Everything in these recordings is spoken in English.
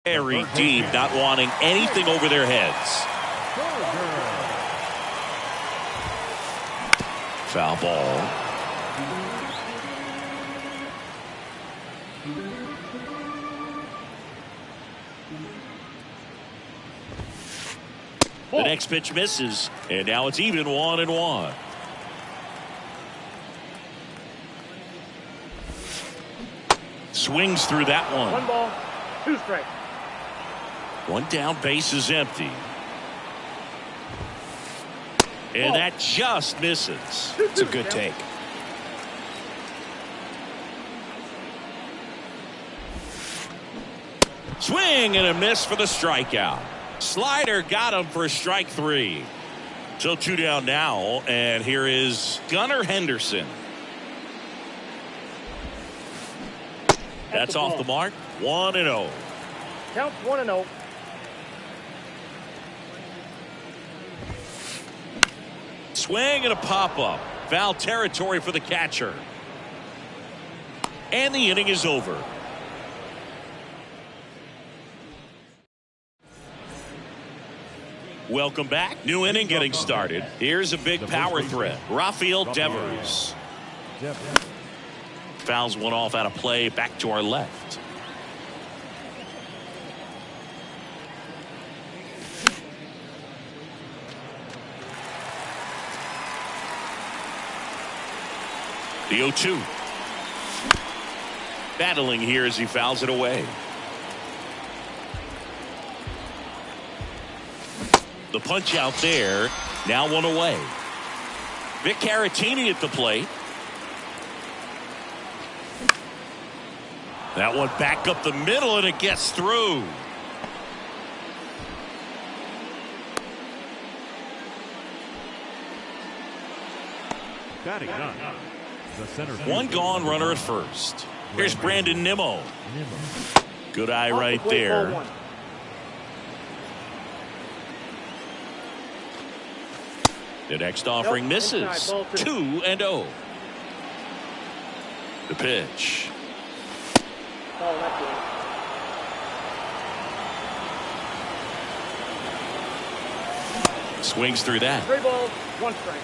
Very deep, not wanting anything over their heads. Foul ball. The next pitch misses, and now it's even 1-1. Swings through that one. 1 ball, 2 strikes. One down, base is empty. And that just misses. It's a good take. Swing and a miss for the strikeout. Slider got him for strike 3. So 2 down now, and here is Gunnar Henderson. That's off the mark. 1-0. Counts 1-0. Swing and a pop-up. Foul territory for the catcher. And the inning is over. Welcome back. New inning getting started. Here's a big power threat. Rafael Devers. Fouls one off out of play, back to our left. The 0-2. Battling here as he fouls it away. The punch out there. Now 1 away. Vic Caratini at the plate. That one back up the middle, and it gets through. Batting none. The center. One gone, runner at first. Here's Brandon Nimmo. Good eye right there. The next offering misses. 2-0. The pitch. Oh, that's good. Swings through that. 3 balls, 1 strike.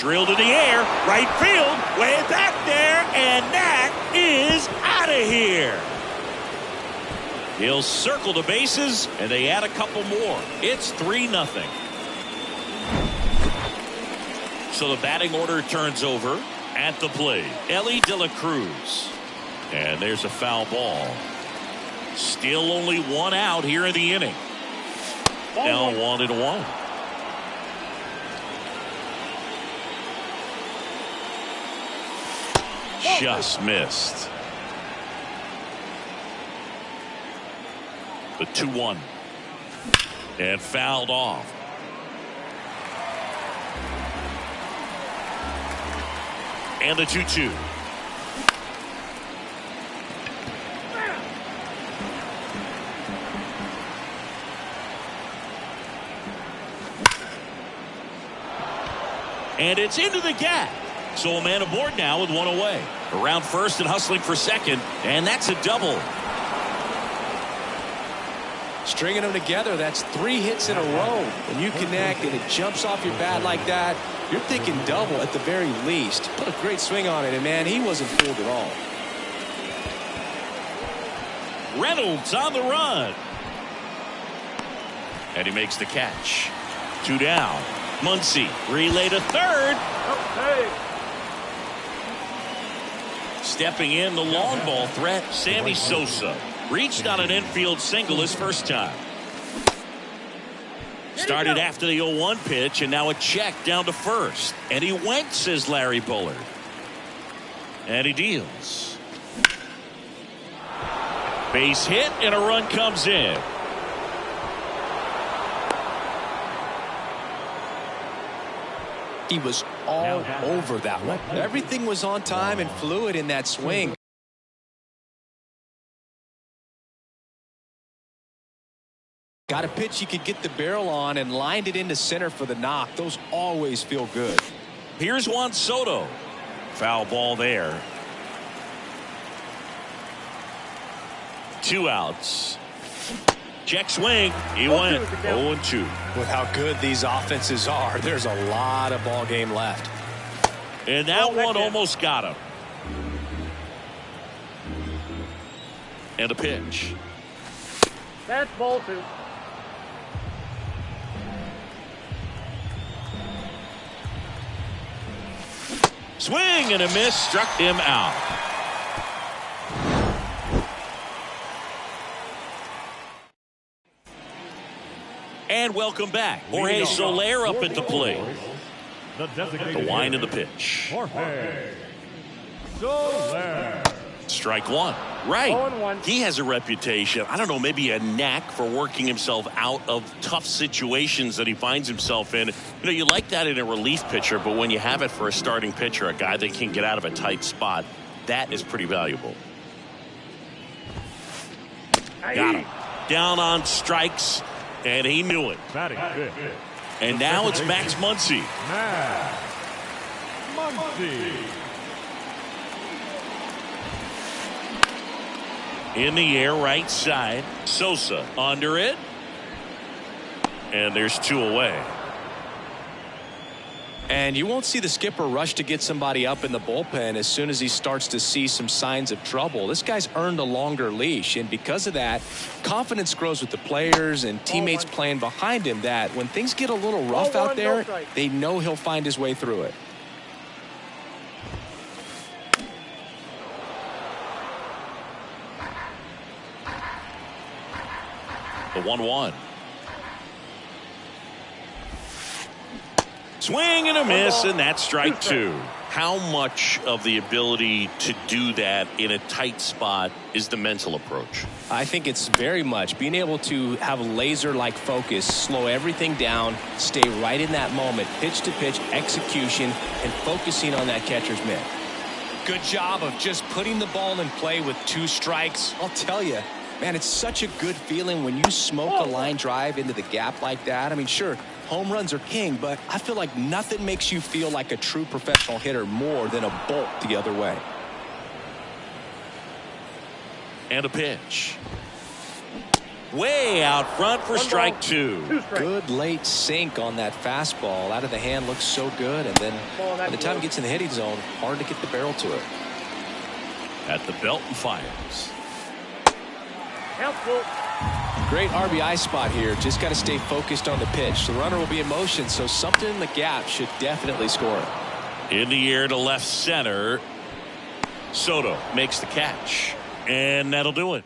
Drilled in the air, right field, way back there, and that is out of here. He'll circle the bases, and they add a couple more. It's 3-0. So the batting order turns over. At the plate, Ellie De La Cruz. And there's a foul ball. Still only 1 out here in the inning. Now 1-1. Just missed. The 2-1. And fouled off. And the 2-2. And it's into the gap. So a man aboard now with 1 away. Around first and hustling for second. And that's a double. Stringing them together, that's 3 hits in a row. When you connect and it jumps off your bat like that, you're thinking double at the very least. Put a great swing on it, and man, he wasn't fooled at all. Reynolds on the run. And he makes the catch. 2 down. Muncy relay to third. Okay. Stepping in, the long ball threat, Sammy Sosa. Reached on an infield single his first time. Started after the 0-1 pitch, and now a check down to first. And he went, says Larry Bullard. And he deals. Base hit, and a run comes in. He was all over that one. Everything was on time and fluid in that swing. Got a pitch he could get the barrel on and lined it into center for the knock. Those always feel good. Here's Juan Soto. Foul ball there. 2 outs. Check swing. He went 0-2. With how good these offenses are, there's a lot of ball game left. And that one almost got him. And a pitch. That's ball 2. Swing and a miss, struck him out. And welcome back. Jorge Soler up at the plate. The wind of the pitch. Jorge Soler. Strike 1. Right. He has a reputation, I don't know, maybe a knack for working himself out of tough situations that he finds himself in. You know, you like that in a relief pitcher, but when you have it for a starting pitcher, a guy that can get out of a tight spot, that is pretty valuable. Got him. Down on strikes, and he knew it. Batting fifth. And now it's Max Muncy. Max Muncy. In the air, right side. Sosa under it. And there's 2 away. And you won't see the skipper rush to get somebody up in the bullpen as soon as he starts to see some signs of trouble. This guy's earned a longer leash, and because of that, confidence grows with the players and teammates playing behind him, that when things get a little rough out there, they know he'll find his way through it. The 1-1. Swing and a miss, and that's strike 2. How much of the ability to do that in a tight spot is the mental approach? I think it's very much being able to have a laser-like focus, slow everything down, stay right in that moment, pitch to pitch, execution, and focusing on that catcher's mitt. Good job of just putting the ball in play with 2 strikes. I'll tell you, man, it's such a good feeling when you smoke a line drive into the gap like that. I mean, sure, home runs are king, but I feel like nothing makes you feel like a true professional hitter more than a bolt the other way. And a pitch. Way out front for strike 2. Good late sink on that fastball. Out of the hand, looks so good, and then by the time it gets in the hitting zone, hard to get the barrel to it. At the belt and fires. Great RBI spot here. Just got to stay focused on the pitch. The runner will be in motion, so something in the gap should definitely score it. In the air to left center. Soto makes the catch, and that'll do it.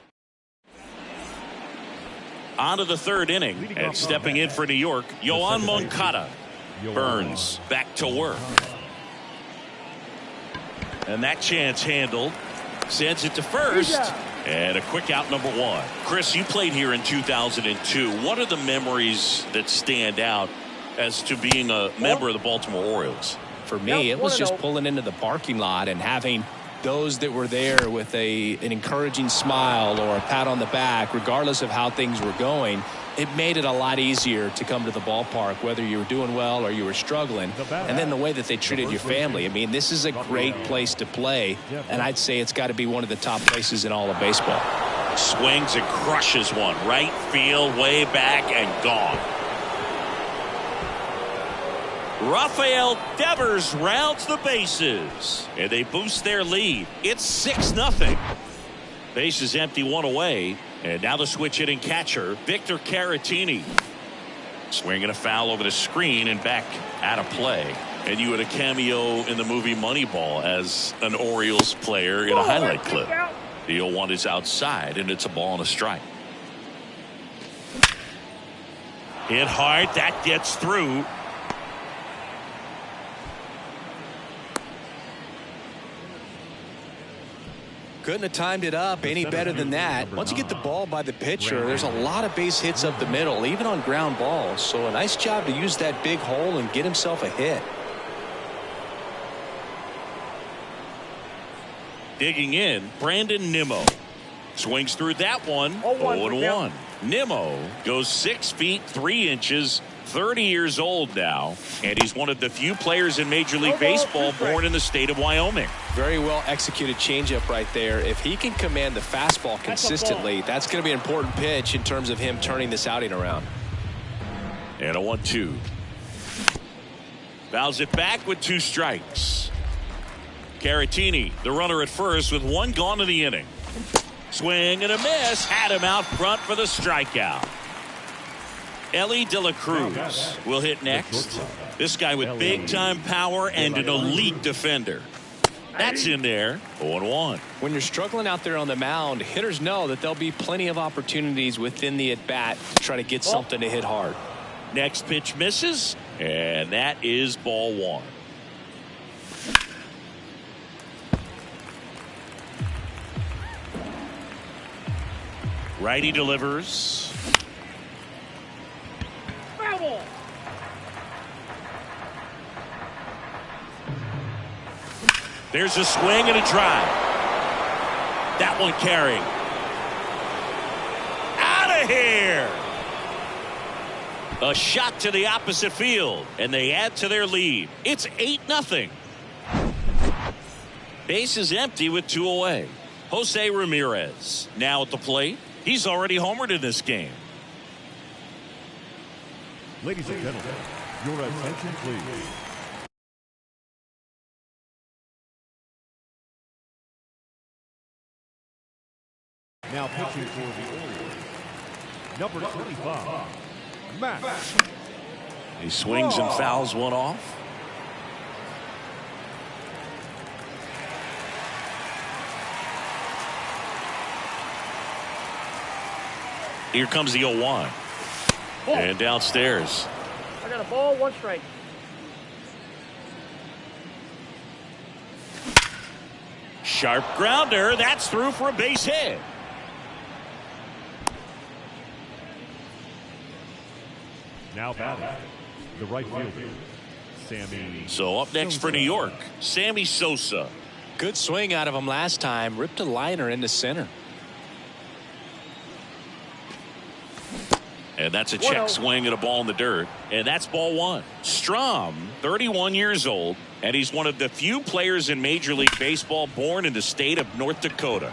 On to the 3rd inning, and stepping in for New York, Yoan Moncada. Burns back to work. And that chance handled. Sends it to first. And a quick out, number 1. Chris, you played here in 2002. What are the memories that stand out as to being a member of the Baltimore Orioles? For me, it was just pulling into the parking lot and having those that were there with an encouraging smile or a pat on the back, regardless of how things were going. It made it a lot easier to come to the ballpark, whether you were doing well or you were struggling. And then the way that they treated your family. I mean, this is a great place to play, and I'd say it's got to be one of the top places in all of baseball. Swings and crushes one. Right field, way back, and gone. Rafael Devers rounds the bases, and they boost their lead. It's 6-0. Bases empty, 1 away. And now the switch hitting catcher, Victor Caratini. Swinging a foul over the screen and back out of play. And you had a cameo in the movie Moneyball as an Orioles player in a highlight clip. The 0-1 is outside, and it's a ball and a strike. Hit hard, that gets through. Couldn't have timed it up any better than that. Once you get the ball by the pitcher, there's a lot of base hits up the middle, even on ground balls. So a nice job to use that big hole and get himself a hit. Digging in, Brandon Nimmo. Swings through that one. 0-1. Nimmo goes 6 feet 3 inches 30 years old now, and he's one of the few players in Major League Baseball born in the state of Wyoming. Very well executed changeup right there. If he can command the fastball consistently, that's going to be an important pitch in terms of him turning this outing around. And a 1-2. Fouls it back with 2 strikes. Caratini, the runner at first, with 1 gone in the inning. Swing and a miss. Had him out front for the strikeout. Ellie De La Cruz will hit next. This guy with big-time power and an elite defender. That's in there. 0-1. When you're struggling out there on the mound, hitters know that there'll be plenty of opportunities within the at-bat to try to get something to hit hard. Next pitch misses, and that is ball 1. Righty delivers. There's a swing and a drive. That one carrying. Out of here. A shot to the opposite field, and they add to their lead. It's 8-0. Base is empty with 2 away. Jose Ramirez now at the plate. He's already homered in this game. Ladies and gentlemen, your attention please. Now pitching for the Orioles, number 25, Matt. He swings and fouls one off. Here comes the 0-1. And downstairs. I got a ball, 1 strike. Sharp grounder. That's through for a base hit. Now batting, the right fielder, Sammy. So up next for New York, Sammy Sosa. Good swing out of him last time. Ripped a liner into center. And that's a check swing and a ball in the dirt. And that's ball 1. Strom, 31 years old, and he's one of the few players in Major League Baseball born in the state of North Dakota.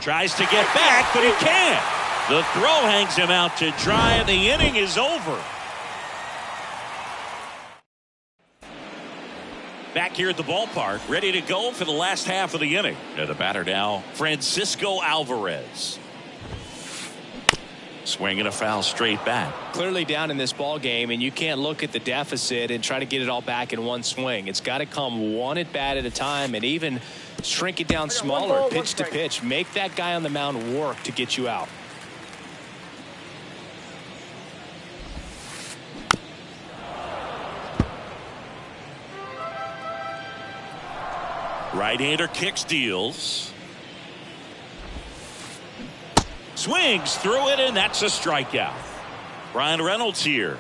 Tries to get back, but he can't. The throw hangs him out to dry, and the inning is over. Back here at the ballpark, ready to go for the last half of the inning. And the batter now, Francisco Alvarez. Swing and a foul straight back. Clearly down in this ball game, and you can't look at the deficit and try to get it all back in one swing. It's got to come one at bat at a time, and even shrink it down smaller, pitch to pitch. Make that guy on the mound work to get you out. Right-hander kicks, deals. Swings through it, and that's a strikeout. Ryan Reynolds here.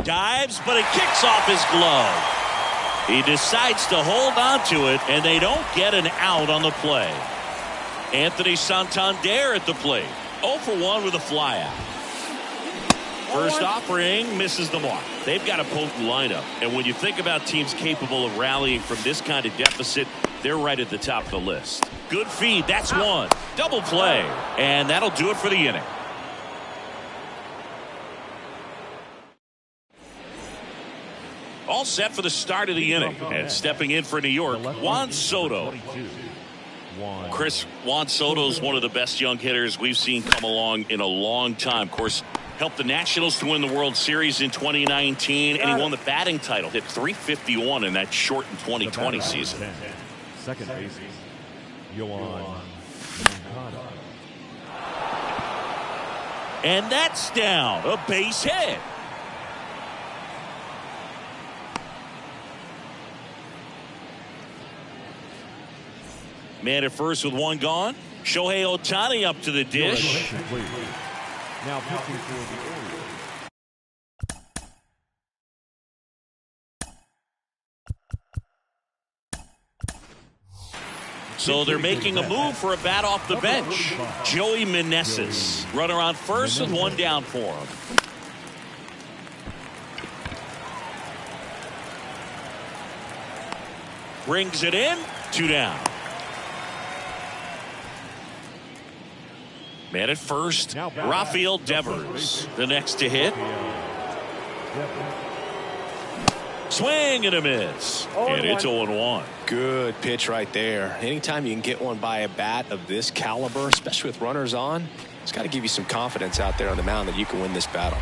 Dives, but it kicks off his glove. He decides to hold on to it, and they don't get an out on the play. Anthony Santander at the plate. 0 for 1 with a flyout. First offering misses the mark. They've got a potent lineup, and when you think about teams capable of rallying from this kind of deficit, they're right at the top of the list. Good feed. That's 1. Double play, and that'll do it for the inning. All set for the start of the inning, and stepping in for New York, Juan Soto. Juan Soto's one of the best young hitters we've seen come along in a long time. Of course, helped the Nationals to win the World Series in 2019, and he won the batting title. Hit .351 in that shortened 2020 season. Second baseman, Yohan. And that's down. A base hit. Man at first with 1 gone. Shohei Ohtani up to the dish. Now pitching for the Orioles. So they're making a move for a bat off the bench. Joey Meneses. Runner on first and one down for him. Brings it in. 2 down. Man at first. Rafael Devers. The next to hit. Swing and a miss. And it's 0-1. Good pitch right there. Anytime you can get one by a bat of this caliber, especially with runners on, it's got to give you some confidence out there on the mound that you can win this battle.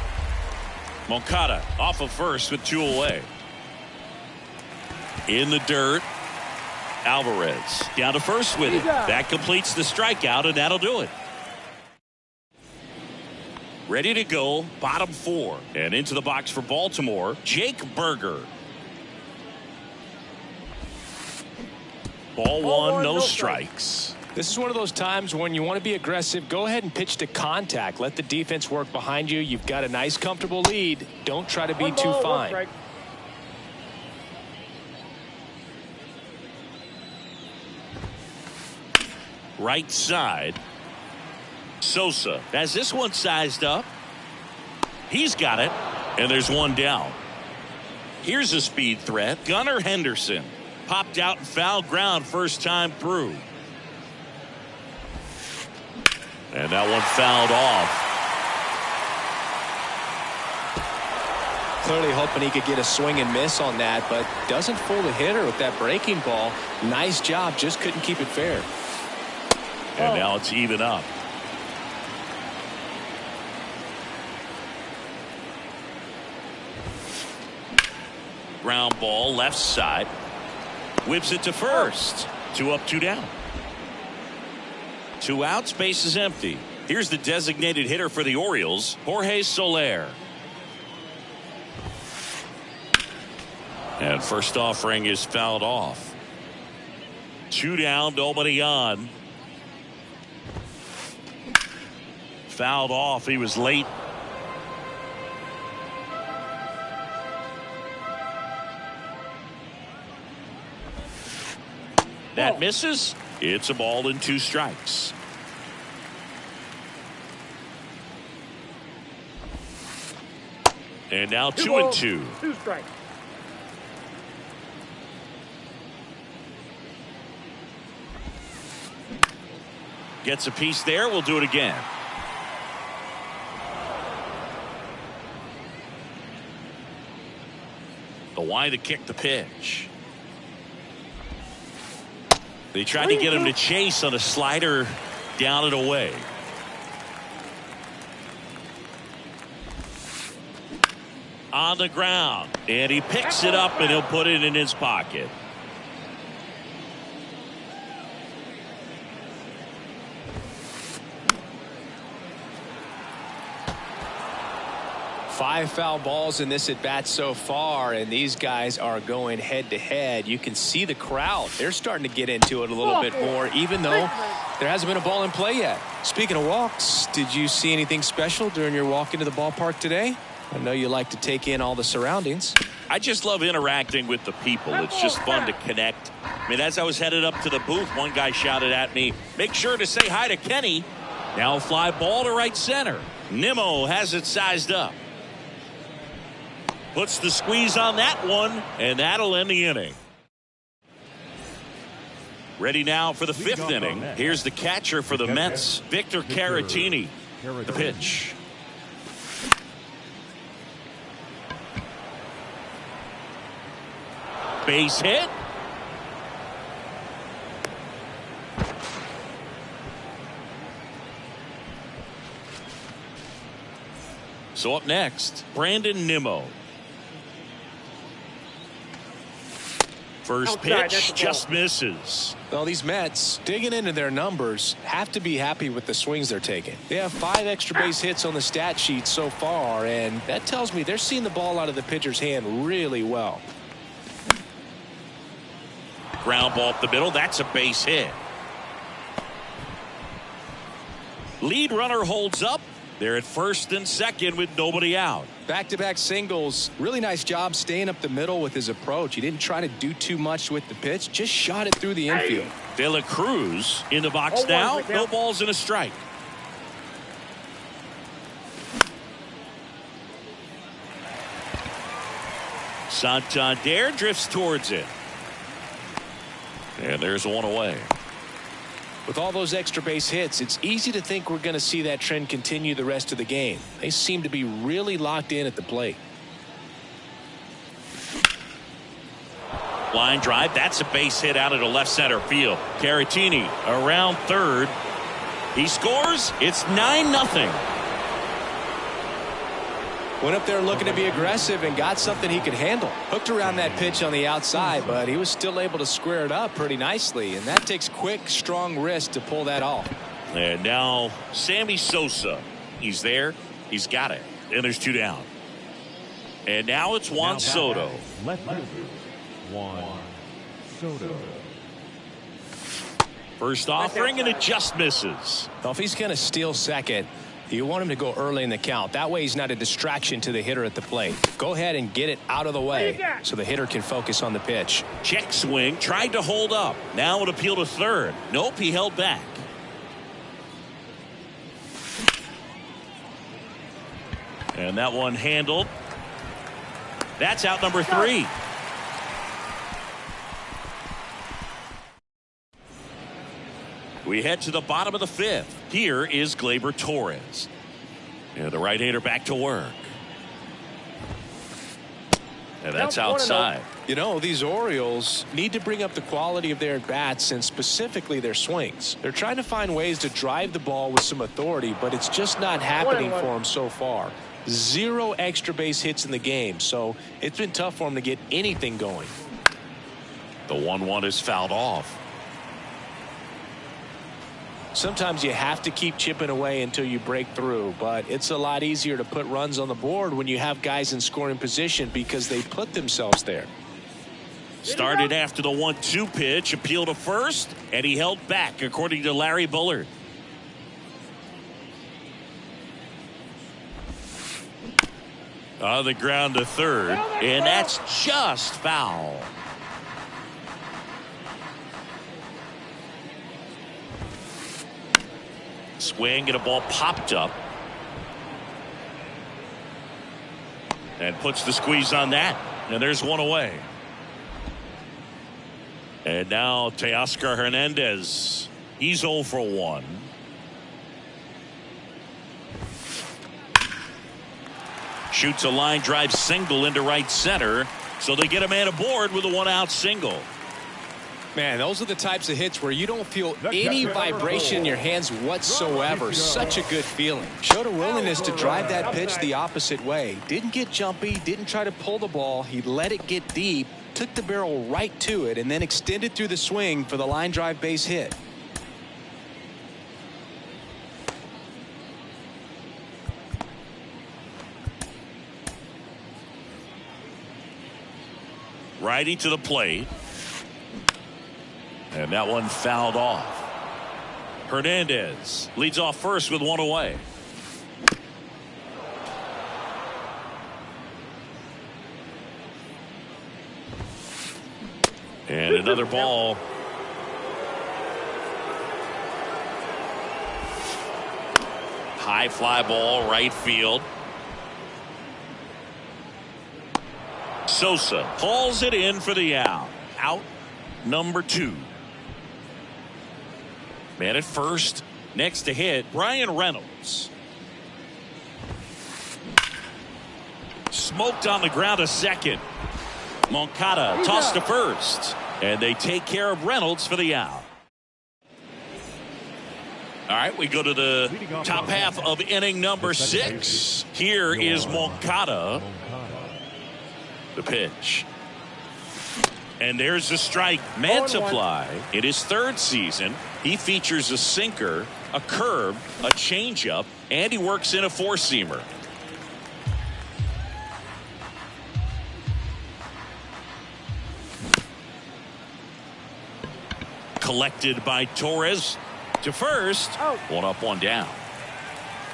Moncada off of first with 2 away. In the dirt. Alvarez down to first with it. That completes the strikeout, and that'll do it. Ready to go, bottom 4. And into the box for Baltimore, Jake Berger. Ball 1, no strikes. This is one of those times when you want to be aggressive. Go ahead and pitch to contact. Let the defense work behind you. You've got a nice, comfortable lead. Don't try to be too fine. Right side. Sosa has this one sized up. He's got it, and there's one down. Here's a speed threat. Gunnar Henderson popped out and foul ground first time through. And that one fouled off. Clearly hoping he could get a swing and miss on that, but doesn't fool the hitter with that breaking ball. Nice job, just couldn't keep it fair. And now it's even up. Ground ball left side. Whips it to first. 2 up, 2 down. 2 outs, base is empty. Here's the designated hitter for the Orioles, Jorge Soler. And first offering is fouled off. 2 down, nobody on. Fouled off. He was late. That misses. It's a ball and 2 strikes. And now 2 and 2. 2 strikes. Gets a piece there. We'll do it again. The wide to kick the pitch. They tried to get him to chase on a slider down and away. On the ground, and he picks it up and he'll put it in his pocket. Five foul balls in this at bat so far, and these guys are going head to head. You can see the crowd. They're starting to get into it a little bit more, even though there hasn't been a ball in play yet. Speaking of walks, did you see anything special during your walk into the ballpark today? I know you like to take in all the surroundings. I just love interacting with the people. It's just fun to connect. I mean, as I was headed up to the booth, one guy shouted at me, "Make sure to say hi to Kenny." Now a fly ball to right center. Nimmo has it sized up. Puts the squeeze on that one, and that'll end the inning. Ready now for the 5th inning. Here's the catcher for the Mets, Victor Caratini. The pitch. Base hit. So up next, Brandon Nimmo. First pitch just misses. Well, these Mets, digging into their numbers, have to be happy with the swings they're taking. They have 5 extra base hits on the stat sheet so far, and that tells me they're seeing the ball out of the pitcher's hand really well. Ground ball up the middle. That's a base hit. Lead runner holds up, They're at first and second with nobody out. Back-to-back singles. Really nice job staying up the middle with his approach. He didn't try to do too much with the pitch. Just shot it through the infield. De La Cruz in the box now. No balls and a strike. Santander drifts towards it. And there's one away. With all those extra base hits, it's easy to think we're going to see that trend continue the rest of the game. They seem to be really locked in at the plate. Line drive. That's a base hit out of the left center field. Caratini around third. He scores. It's 9-0. Went up there looking to be aggressive and got something he could handle. Hooked around that pitch on the outside, but he was still able to square it up pretty nicely. And that takes quick, strong wrist to pull that off. And now Sammy Sosa. He's there. He's got it. And there's 2 down. And now it's Juan Soto. Left fielder, Juan Soto. First offering, and it just misses. Well, if he's going to steal second, you want him to go early in the count. That way he's not a distraction to the hitter at the plate. Go ahead and get it out of the way so the hitter can focus on the pitch. Check swing, tried to hold up. Now it appeal to third. Nope, he held back. And that one handled. That's out number 3. We head to the bottom of the 5th. Here is Gleyber Torres. And the right-hander back to work. And that's outside. You know, these Orioles need to bring up the quality of their at-bats and specifically their swings. They're trying to find ways to drive the ball with some authority, but it's just not happening for them so far. 0 extra base hits in the game, so it's been tough for them to get anything going. The 1-1 is fouled off. Sometimes you have to keep chipping away until you break through, but it's a lot easier to put runs on the board when you have guys in scoring position because they put themselves there. Started after the 1-2 pitch, appeal to first, and he held back, according to Larry Bullard. On the ground to third, and that's just foul. Swing and a ball popped up. And puts the squeeze on that. And there's one away. And now Teoscar Hernandez. He's 0 for 1. Shoots a line drive single into right center. So they get a man aboard with a 1-out single. Man, those are the types of hits where you don't feel any vibration in your hands whatsoever. Such a good feeling. Showed a willingness to drive that pitch the opposite way. Didn't get jumpy, didn't try to pull the ball. He let it get deep, took the barrel right to it, and then extended through the swing for the line drive base hit. Righty to the plate. And that one fouled off. Hernandez leads off first with 1 away. And another ball. High fly ball, right field. Sosa hauls it in for the out. Out number 2. Man at first. Next to hit, Brian Reynolds. Smoked on the ground to second. Moncada tossed to first. And they take care of Reynolds for the out. All right, we go to the top half of inning number 6. Here is Moncada. The pitch. And there's the strike. Mantiply, in his 3rd season, he features a sinker, a curve, a changeup, and he works in a 4-seamer. Collected by Torres to first. 1 up, 1 down.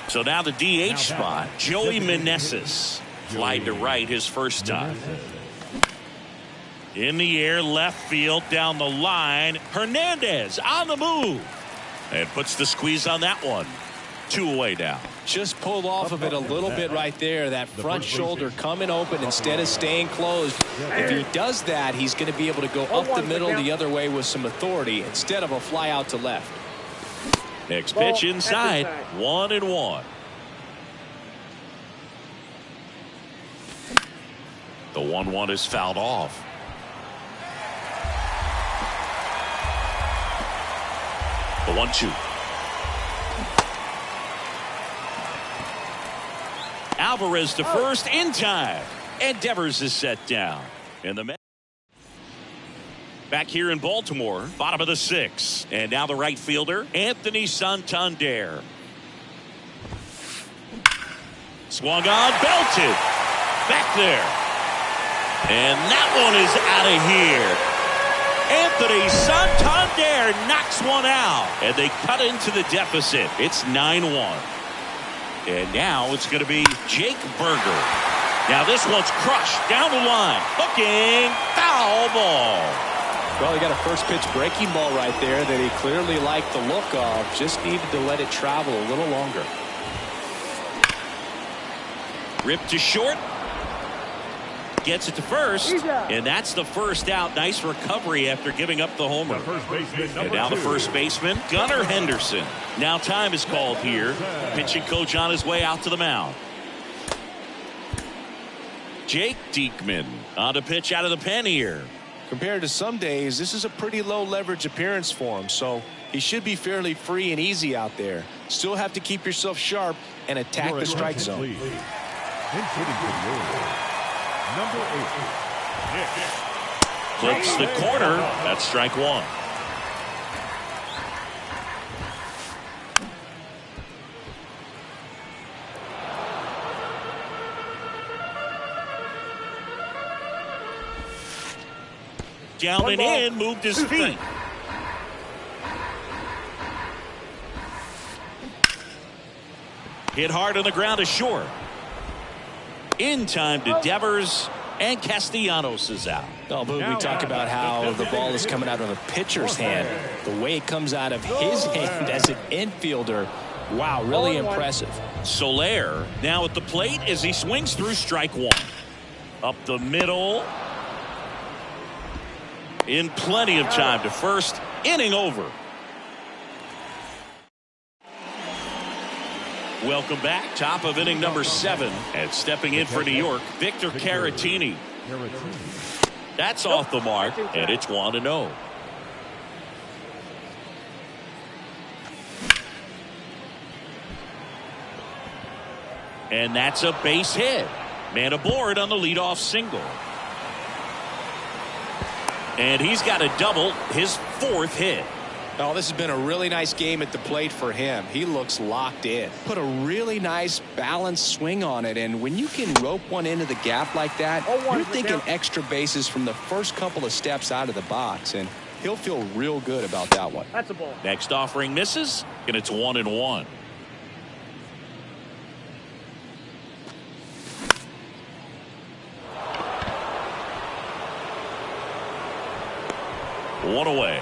So now the DH spot, Joey Meneses. Flied to right his first time. In the air, left field, down the line. Hernandez on the move. And puts the squeeze on that one. 2 away now. Just pulled off of it a little bit right there. That front shoulder coming open instead of staying closed. If he does that, he's going to be able to go up the middle the other way with some authority instead of a fly out to left. Next pitch inside. 1-1. The 1-1 is fouled off. The 1-2. Alvarez to first in time. And Devers is set down. And the back here in Baltimore, bottom of the 6th. And now the right fielder, Anthony Santander. Swung on, belted. Back there. And that one is out of here. Anthony Santander knocks one out. And they cut into the deficit. It's 9-1. And now it's going to be Jake Burger. Now this one's crushed down the line. Hooking. Foul ball. Well, he got a first pitch breaking ball right there that he clearly liked the look of. Just needed to let it travel a little longer. Ripped to short. Gets it to first, and that's the first out. Nice recovery after giving up the homer. And now the first baseman, Gunnar Henderson. Now time is called here. Pitching coach on his way out to the mound. Jake Diekman on to pitch out of the pen here. Compared to some days, this is a pretty low leverage appearance for him, so he should be fairly free and easy out there. Still have to keep yourself sharp and attack the strike zone. Number 8. Flips the corner. That's strike 1. Down and in, moved his feet. Hit hard on the ground to short. In time to Devers, and Castellanos is out. Oh, but we talk about how the ball is coming out of a pitcher's hand. The way it comes out of his hand as an infielder, wow, really impressive. Soler now at the plate as he swings through strike 1. Up the middle. In plenty of time to first. Inning over. Welcome back. Top of inning number 7. And stepping in for New York, Victor Caratini. That's off the mark, and it's 1-0. And that's a base hit. Man aboard on the leadoff single. And he's got a double, his 4th hit. Oh, this has been a really nice game at the plate for him. He looks locked in. Put a really nice balanced swing on it, and when you can rope one into the gap like that, you're thinking extra bases from the first couple of steps out of the box, and he'll feel real good about that one. That's a ball. Next offering misses, and it's 1-1. One away.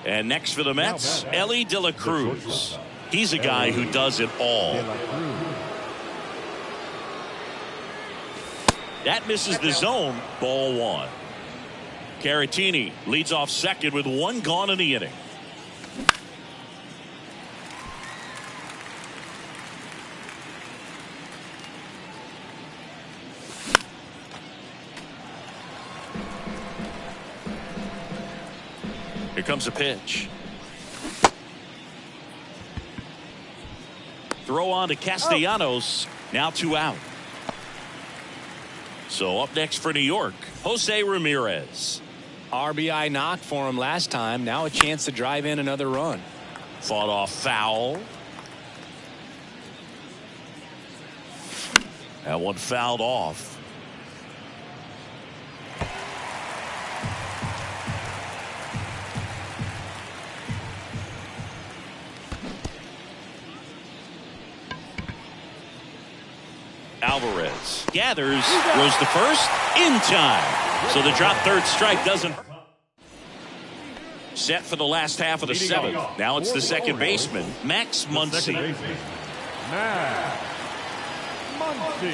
And next for the Mets, Elly De La Cruz. He's a guy who does it all. That misses the zone. Ball 1. Caratini leads off second with 1 gone in the inning. Here comes a pitch. Throw on to Castellanos. Now 2 out. So up next for New York, Jose Ramirez. RBI knock for him last time. Now a chance to drive in another run. Fought off foul. That one fouled off. Alvarez gathers, throws the first in time. So the drop third strike doesn't. Set for the last half of the seventh. Now it's the second baseman, Max Muncy. Max Muncy.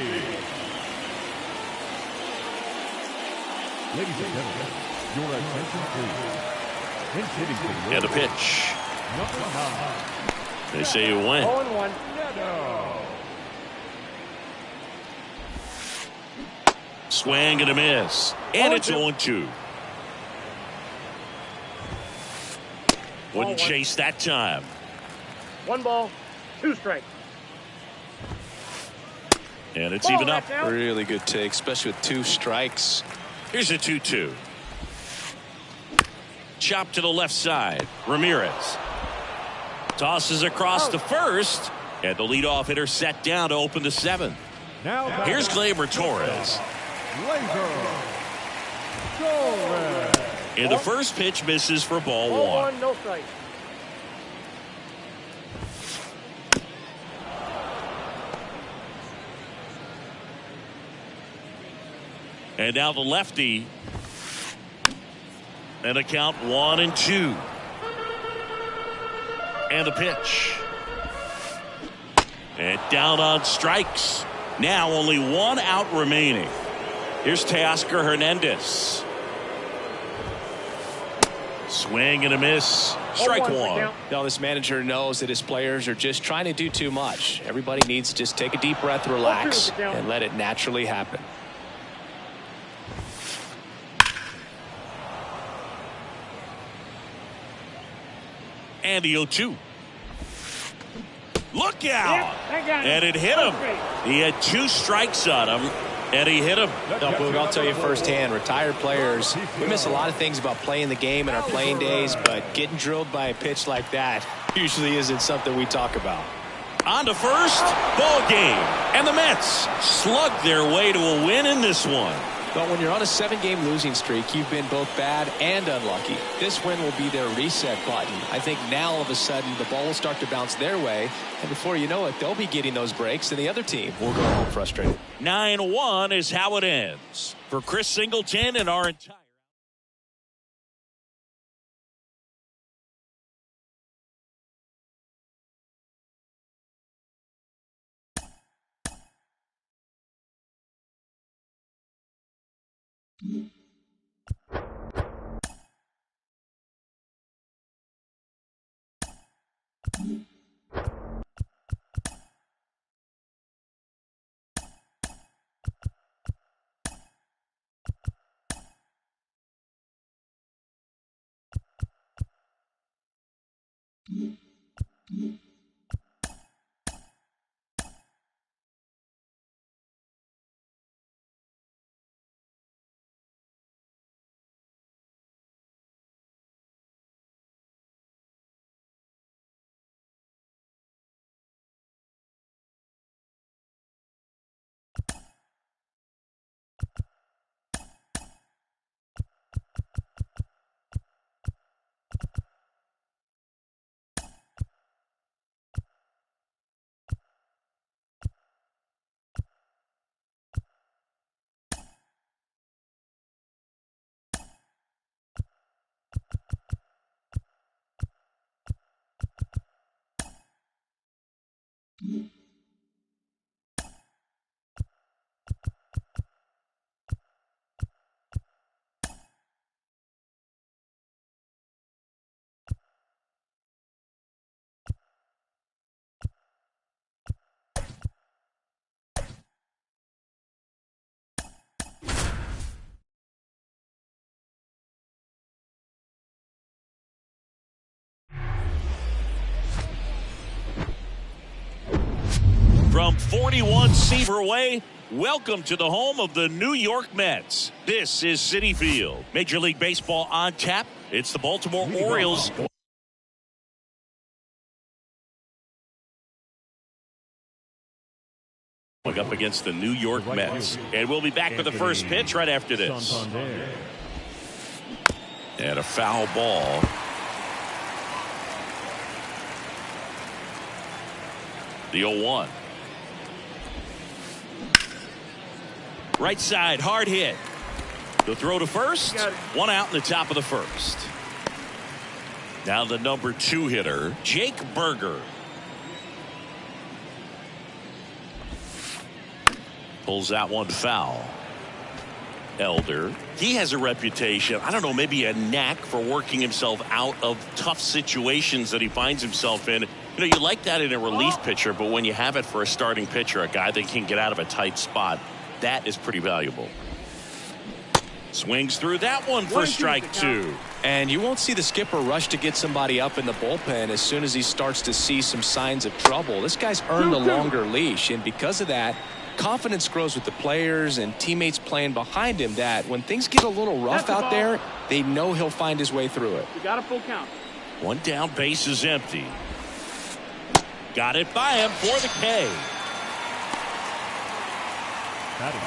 Ladies and gentlemen, your attention please. And a pitch. Number 9. They say you win. 0-1. Swing and a miss. And it's 0-2. Wouldn't chase that time. 1 ball, 2 strikes. And it's even up. Really good take, especially with 2 strikes. Here's a 2-2. Chop to the left side. Ramirez tosses across to first. And the leadoff hitter set down to open the 7th. Now Here's Gleyber Torres. And the first pitch misses for ball 1. 0-1, no strike. And now the lefty. And a count 1-2. And a pitch. And down on strikes. Now only 1 out remaining. Here's Teoscar Hernandez. Swing and a miss. Strike 1. Now this manager knows that his players are just trying to do too much. Everybody needs to just take a deep breath, relax, and let it naturally happen. And the 0-2. Look out! Yeah, and it hit him. He had 2 strikes on him, and he hit him. No, Boog, I'll tell you firsthand, retired players, we miss a lot of things about playing the game in our playing days, but getting drilled by a pitch like that usually isn't something we talk about. On to first, ball game. And the Mets slug their way to a win in this one. But when you're on a 7-game losing streak, you've been both bad and unlucky. This win will be their reset button. I think now all of a sudden the ball will start to bounce their way, and before you know it, they'll be getting those breaks, and the other team will go home frustrated. 9-1 is how it ends. For Chris Singleton and our entire From 41 Seaver Way, welcome to the home of the New York Mets. This is Citi Field. Major League Baseball on tap. It's the Baltimore Orioles. Up against the New York Mets. And we'll be back with the first pitch right after this. And a foul ball. The 0-1. Right side, hard hit. The throw to first. One out in the top of the first. Now the number 2 hitter, Jake Berger. Pulls that one foul. Elder, he has a reputation, I don't know, maybe a knack for working himself out of tough situations that he finds himself in. You know, you like that in a relief pitcher, but when you have it for a starting pitcher, a guy that can get out of a tight spot, that is pretty valuable. Swings through that one for strike 2. And you won't see the skipper rush to get somebody up in the bullpen as soon as he starts to see some signs of trouble. This guy's earned a longer leash, and because of that, confidence grows with the players and teammates playing behind him, that when things get a little rough out there, they know he'll find his way through it. You got a full count. One down, base is empty. Got it by him for the K.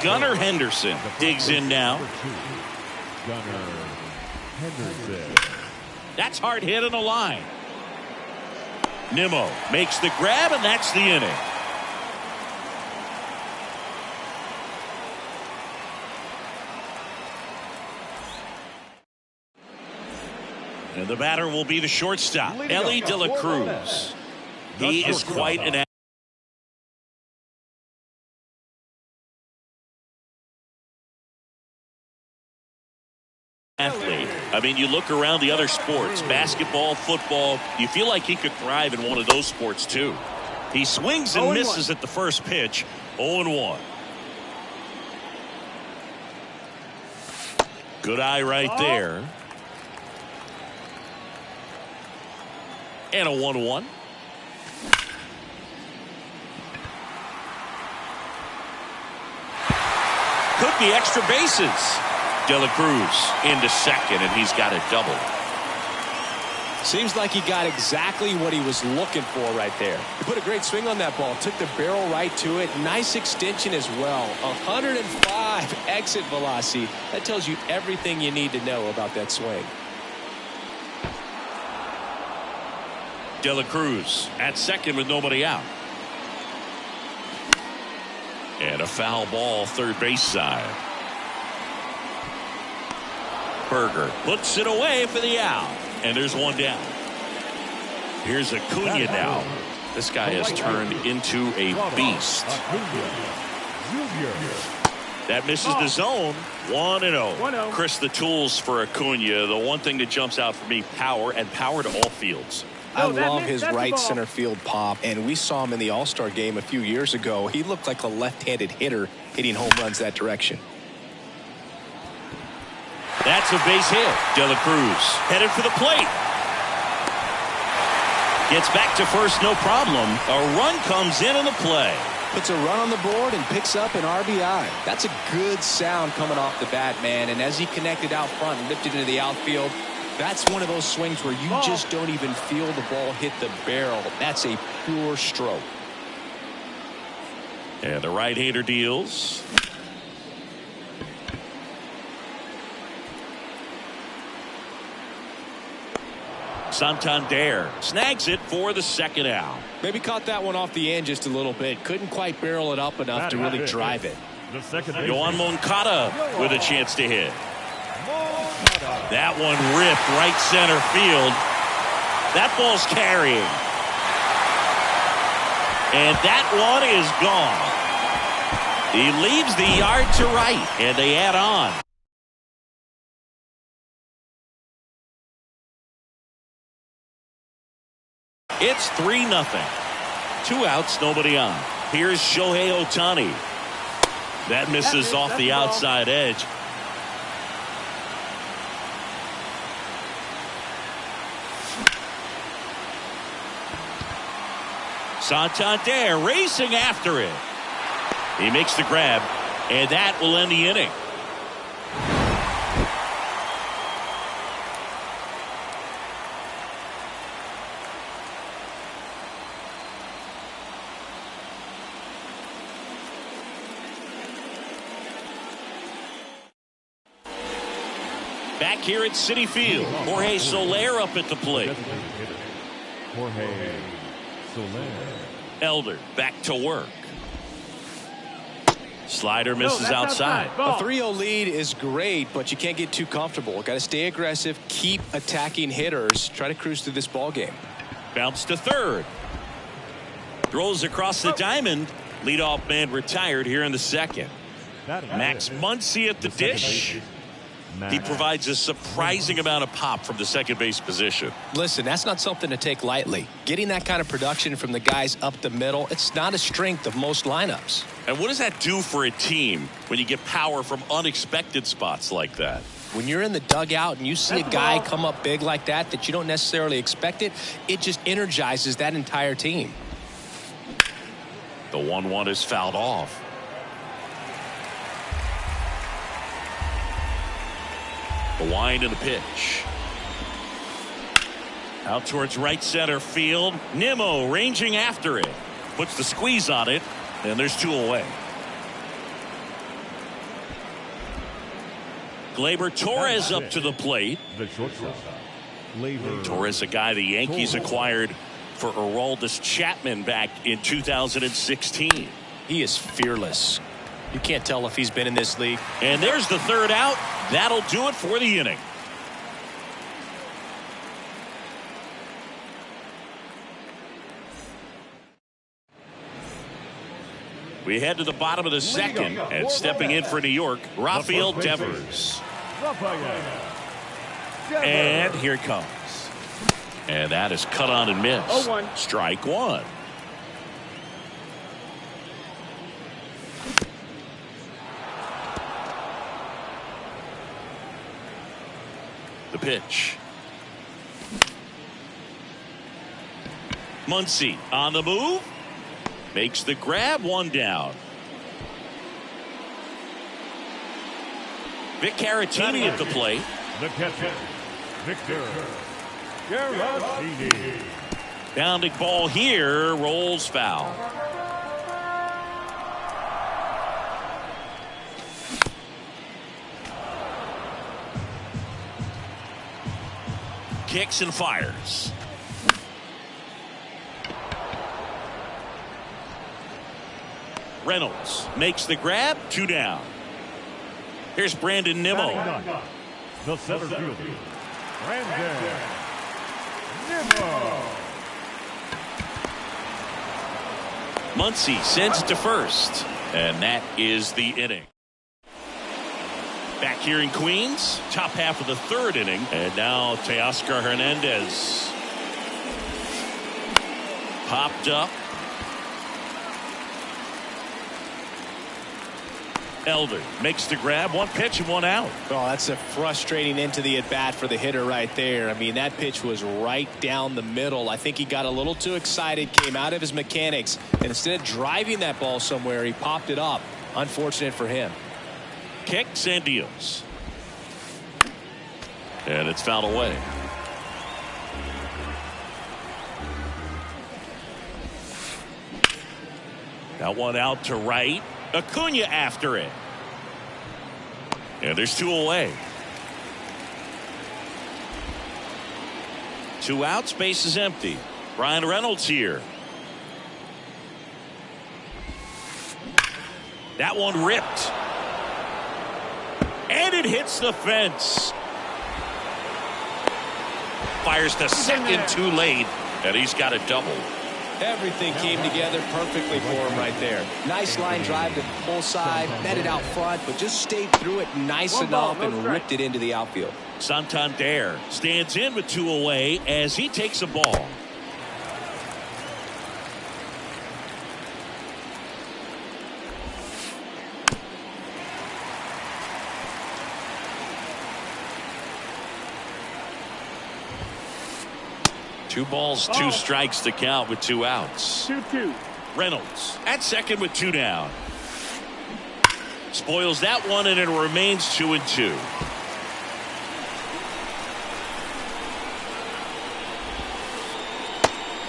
Gunnar Henderson digs in now. Gunnar Henderson. That's hard hit on the line. Nimmo makes the grab, and that's the inning. And the batter will be the shortstop, Elly De La Cruz. He is quite an athlete. I mean, you look around the other sports, basketball, football, you feel like he could thrive in one of those sports too. He swings and misses at the first pitch. 0-1. Good eye right there. And a 1-1. Could be extra bases. De La Cruz into second, and he's got it double. Seems like he got exactly what he was looking for right there. He put a great swing on that ball, took the barrel right to it. Nice extension as well. 105 exit velocity. That tells you everything you need to know about that swing. De La Cruz at second with nobody out. And a foul ball third base side. Berger puts it away for the out. And there's one down. Here's Acuna now. This guy has turned into a beast. That misses the zone. 1-0. Chris, the tools for Acuna. The one thing that jumps out for me, power, and power to all fields. I love his right center field pop, and we saw him in the All-Star game a few years ago. He looked like a left-handed hitter hitting home runs that direction. That's a base hit. De La Cruz headed for the plate. Gets back to first, no problem. A run comes in on the play. Puts a run on the board and picks up an RBI. That's a good sound coming off the bat, man. And as he connected out front and lifted into the outfield, that's one of those swings where you just don't even feel the ball hit the barrel. That's a pure stroke. And the right-hander deals. Santander snags it for the second out. Maybe caught that one off the end just a little bit. Couldn't quite barrel it up enough to really drive it. Yohan Moncada with a chance to hit. That one ripped right center field. That ball's carrying. And that one is gone. He leaves the yard to right, and they add on. It's 3-0. 2 outs, nobody on. Here's Shohei Ohtani. That misses off the outside edge. Santander racing after it. He makes the grab, and that will end the inning. Back here at Citi Field, Jorge Soler up at the plate. Jorge Soler. Elder back to work. Slider misses outside. A 3-0 lead is great, but you can't get too comfortable. Got to stay aggressive, keep attacking hitters, try to cruise through this ball game. Bounce to third. Throws across the diamond. Leadoff man retired here in the second. Max Muncy at the dish. He provides a surprising amount of pop from the second base position. Listen, that's not something to take lightly. Getting that kind of production from the guys up the middle, it's not a strength of most lineups. And what does that do for a team when you get power from unexpected spots like that? When you're in the dugout and you see a guy come up big like that you don't necessarily expect it, it just energizes that entire team. The 1-1 is fouled off. The wind and the pitch. Out towards right center field. Nimmo ranging after it. Puts the squeeze on it, and there's 2 away. Gleyber Torres up to the plate. The shortstop, Torres, a guy the Yankees acquired for Aroldis Chapman back in 2016. He is fearless. You can't tell if he's been in this league. And there's the third out. That'll do it for the inning. We head to the bottom of the second, and stepping in for New York, Rafael Devers. And here it comes. And that is cut on and missed. 0-1. Strike one. The pitch. Muncy on the move. Makes the grab, 1 down. Vic Caratini at the plate. the catcher, Victor Garagini. Bounding ball here, rolls foul. Kicks and fires. Reynolds makes the grab, 2 down. Here's Brandon Nimmo. The center fielder, Brandon Nimmo. Muncy sends to first, and that is the inning. Back here in Queens, top half of the 3rd inning, and now Teoscar Hernandez popped up. Elder makes the grab, 1 pitch and 1 out. Oh, that's a frustrating end to the at bat for the hitter right there. I mean, that pitch was right down the middle. I think he got a little too excited, came out of his mechanics, and instead of driving that ball somewhere, he popped it up. Unfortunate for him. Kicks and deals. And it's fouled away. That one out to right. Acuna after it. And there's 2 away. 2 outs, base is empty. Brian Reynolds here. That one ripped. And it hits the fence. Fires to second too late. And he's got a double. Everything came together perfectly for him right there. Nice line drive to full side, met it out front, but just stayed through it nice enough and ripped it into the outfield. Santander stands in with 2 away as he takes a ball. Two balls, 2 strikes to count with 2 outs. 2-2. Reynolds at second with 2 down. Spoils that one, and it remains 2-2.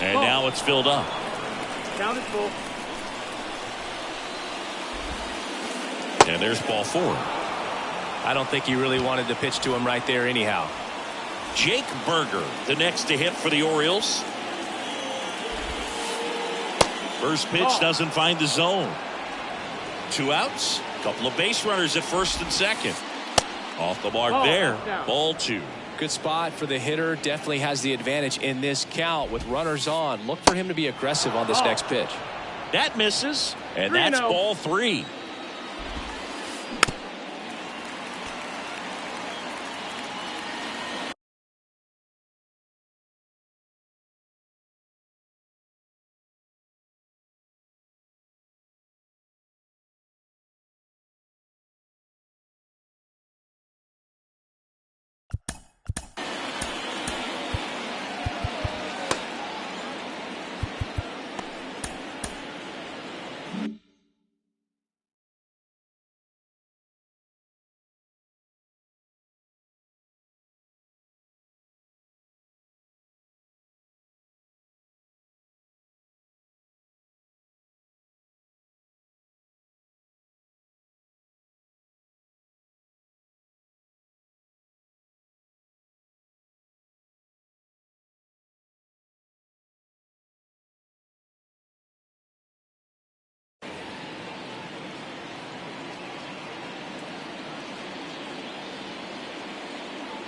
And now it's filled up. Count is full. And there's ball 4. I don't think he really wanted to pitch to him right there anyhow. Jake Berger, the next to hit for the Orioles. First pitch doesn't find the zone. 2 outs. Couple of base runners at first and second. Off the mark there. Ball 2. Good spot for the hitter. Definitely has the advantage in this count with runners on. Look for him to be aggressive on this next pitch. That misses, and that's ball 3.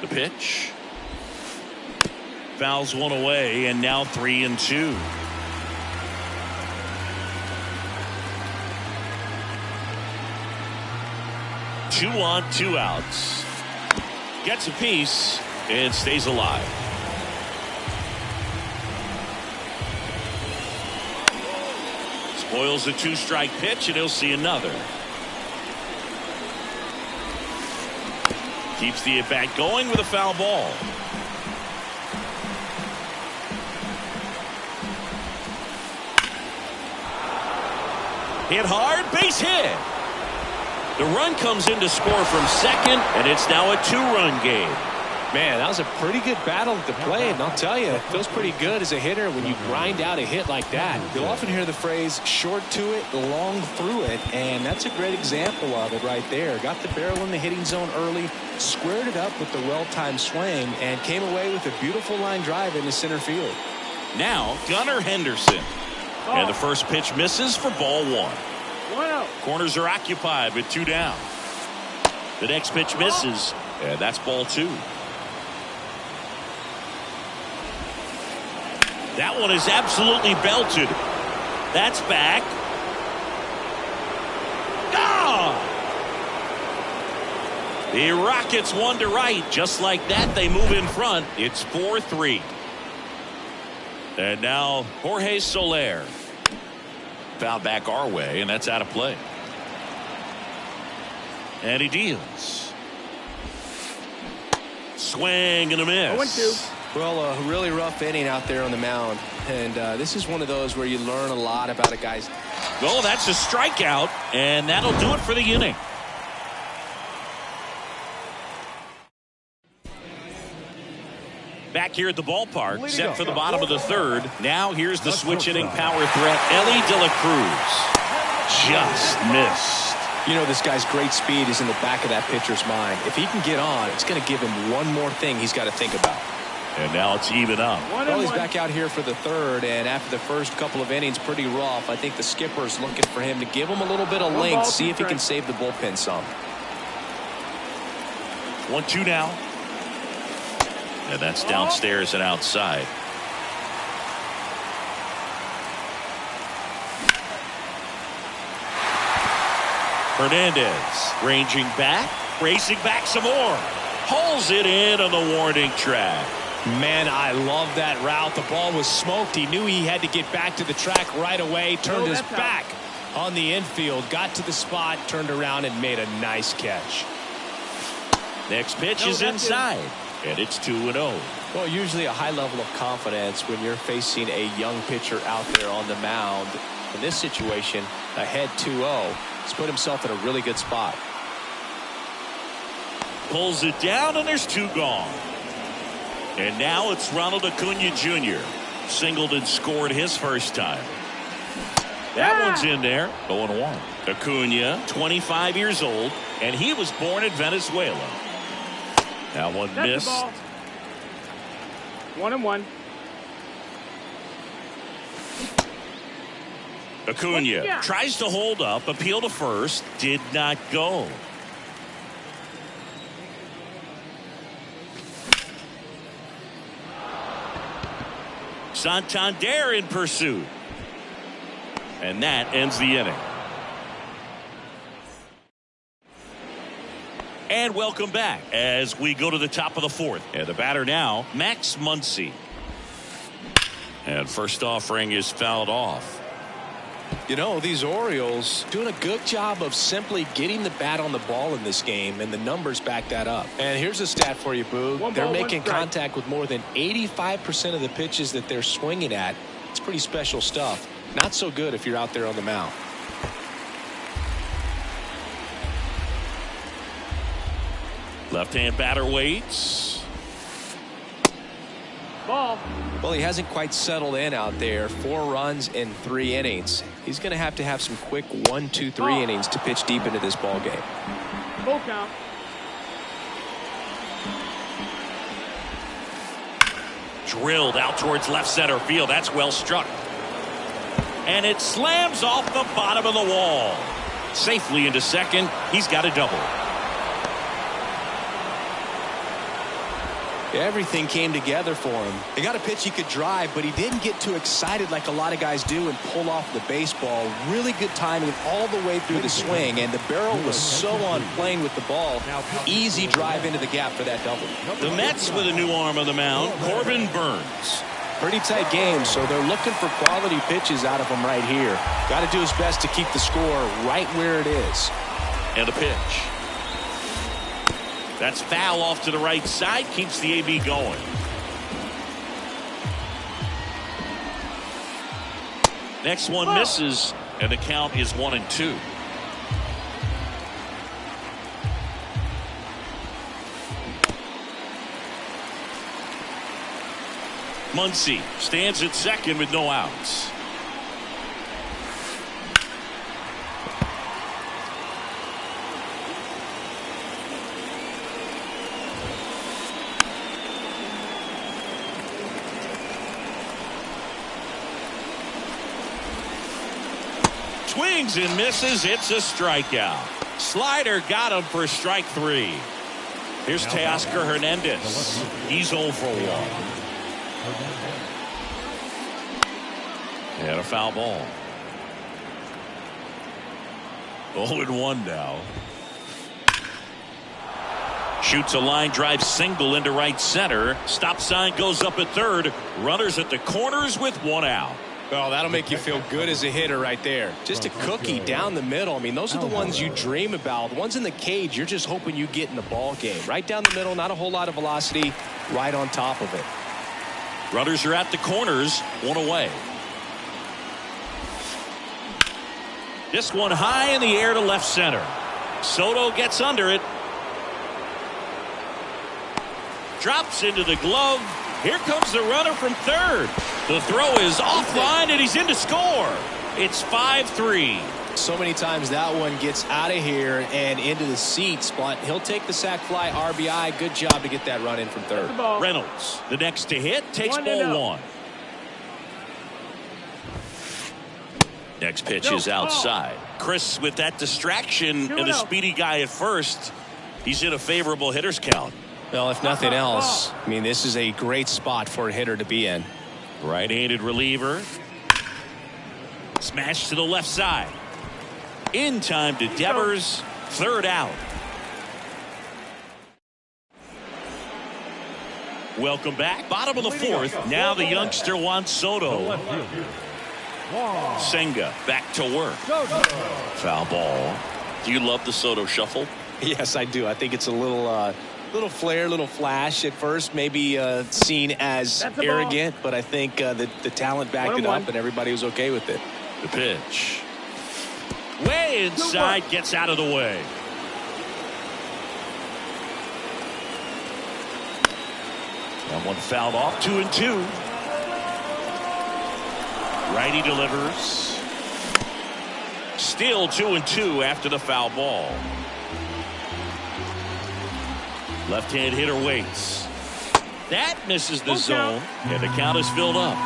The pitch. Fouls one away, and now 3-2. Two on, 2 outs. Gets a piece and stays alive. Spoils a 2-strike pitch, and he'll see another. Keeps the at-bat going with a foul ball. Hit hard, base hit. The run comes in to score from second, and it's now a 2-run game. Man, that was a pretty good battle at the plate, and I'll tell you, it feels pretty good as a hitter when you grind out a hit like that. You'll often hear the phrase, short to it, long through it, and that's a great example of it right there. Got the barrel in the hitting zone early, squared it up with the well-timed swing, and came away with a beautiful line drive into center field. Now, Gunnar Henderson. And the first pitch misses for ball 1. Corners are occupied with 2 down. The next pitch misses, and that's ball 2. That one is absolutely belted. That's back. Ah! The Rockets 1 to right. Just like that, they move in front. It's 4-3. And now Jorge Soler. Foul back our way, and that's out of play. And he deals. Swing and a miss. 0-2. Well, a really rough inning out there on the mound, and this is one of those where you learn a lot about a guy's. Well, that's a strikeout, and that'll do it for the inning. Back here at the ballpark, set for the bottom of the 3rd. Now here's the switch inning power threat, Elly De La Cruz. Just missed. You know, this guy's great speed is in the back of that pitcher's mind. If he can get on, it's going to give him one more thing he's got to think about. And now it's even up. Well, he's back out here for the 3rd, and after the first couple of innings, pretty rough. I think the skipper's looking for him to give him a little bit of length, see if he can save the bullpen some. 1-2 now. And that's downstairs and outside. Hernandez ranging back, racing back some more. Pulls it in on the warning track. Man, I love that route. The ball was smoked. He knew he had to get back to the track right away. Turned his back on the infield. Got to the spot, turned around, and made a nice catch. Next pitch is inside. And it's 2-0. Well, usually a high level of confidence when you're facing a young pitcher out there on the mound. In this situation, ahead 2-0. He's put himself in a really good spot. Pulls it down, and there's 2 gone. And now it's Ronald Acuna Jr. Singled and scored his first time. That one's in there. 0-1. Acuna, 25 years old, and he was born in Venezuela. That one missed. 1-1. Acuna tries to hold up, appeal to first, did not go. Santander in pursuit. And that ends the inning. And welcome back as we go to the top of the fourth. And the batter now, Max Muncy. And first offering is fouled off. You know, these Orioles doing a good job of simply getting the bat on the ball in this game, and the numbers back that up. And here's a stat for you, Boog. They're making contact with more than 85% of the pitches that they're swinging at. It's pretty special stuff. Not so good if you're out there on the mound. Left-hand batter waits. Ball. Well, he hasn't quite settled in out there. 4 runs in 3 innings. He's going to have some quick 1, 2, 3 innings to pitch deep into this ball game. Full count. Drilled out towards left center field. That's well struck. And it slams off the bottom of the wall. Safely into second. He's got a double. Everything came together for him. He got a pitch he could drive, but he didn't get too excited like a lot of guys do and pull off the baseball. Really good timing all the way through the swing, and the barrel was so on plane with the ball. Easy drive into the gap for that double. The Mets with a new arm on the mound, Corbin Burns. Pretty tight game, so they're looking for quality pitches out of him right here. Got to do his best to keep the score right where it is. And a pitch. That's foul off to the right side. Keeps the AB going. Next one misses, and the count is 1-2. Muncy stands at second with no outs. Swings and misses. It's a strikeout. Slider got him for strike 3. Here's Teoscar Hernandez. He's 0 for 1. And a foul ball. 0-1 now. Shoots a line drive single into right center. Stop sign goes up at third. Runners at the corners with 1 out. Well, that'll make you feel good as a hitter right there. Just a cookie down the middle. I mean, those are the ones you dream about. The ones in the cage, you're just hoping you get in the ball game. Right down the middle, not a whole lot of velocity, right on top of it. Runners are at the corners, 1 away. This one high in the air to left center. Soto gets under it. Drops into the glove. Here comes the runner from third. The throw is offline, and he's in to score. It's 5-3. So many times that one gets out of here and into the seats, but he'll take the sac fly RBI. Good job to get that run in from third. Reynolds, the next to hit, takes ball 1. Next pitch is outside. Chris, with that distraction and a speedy guy at first, he's in a favorable hitter's count. Well, if nothing else, I mean, this is a great spot for a hitter to be in. Right-handed reliever. Smash to the left side. In time to Devers. Third out. Welcome back. Bottom of the fourth. Now the youngster Juan Soto. Senga back to work. Foul ball. Do you love the Soto shuffle? Yes, I do. I think it's a little flair, little flash at first, maybe seen as arrogant, but I think the talent backed it up and everybody was okay with it. The pitch. Way inside, gets out of the way. That one fouled off. 2-2. Righty delivers. Still 2-2 after the foul ball. Left-hand hitter waits. That misses the zone, and the count is filled up.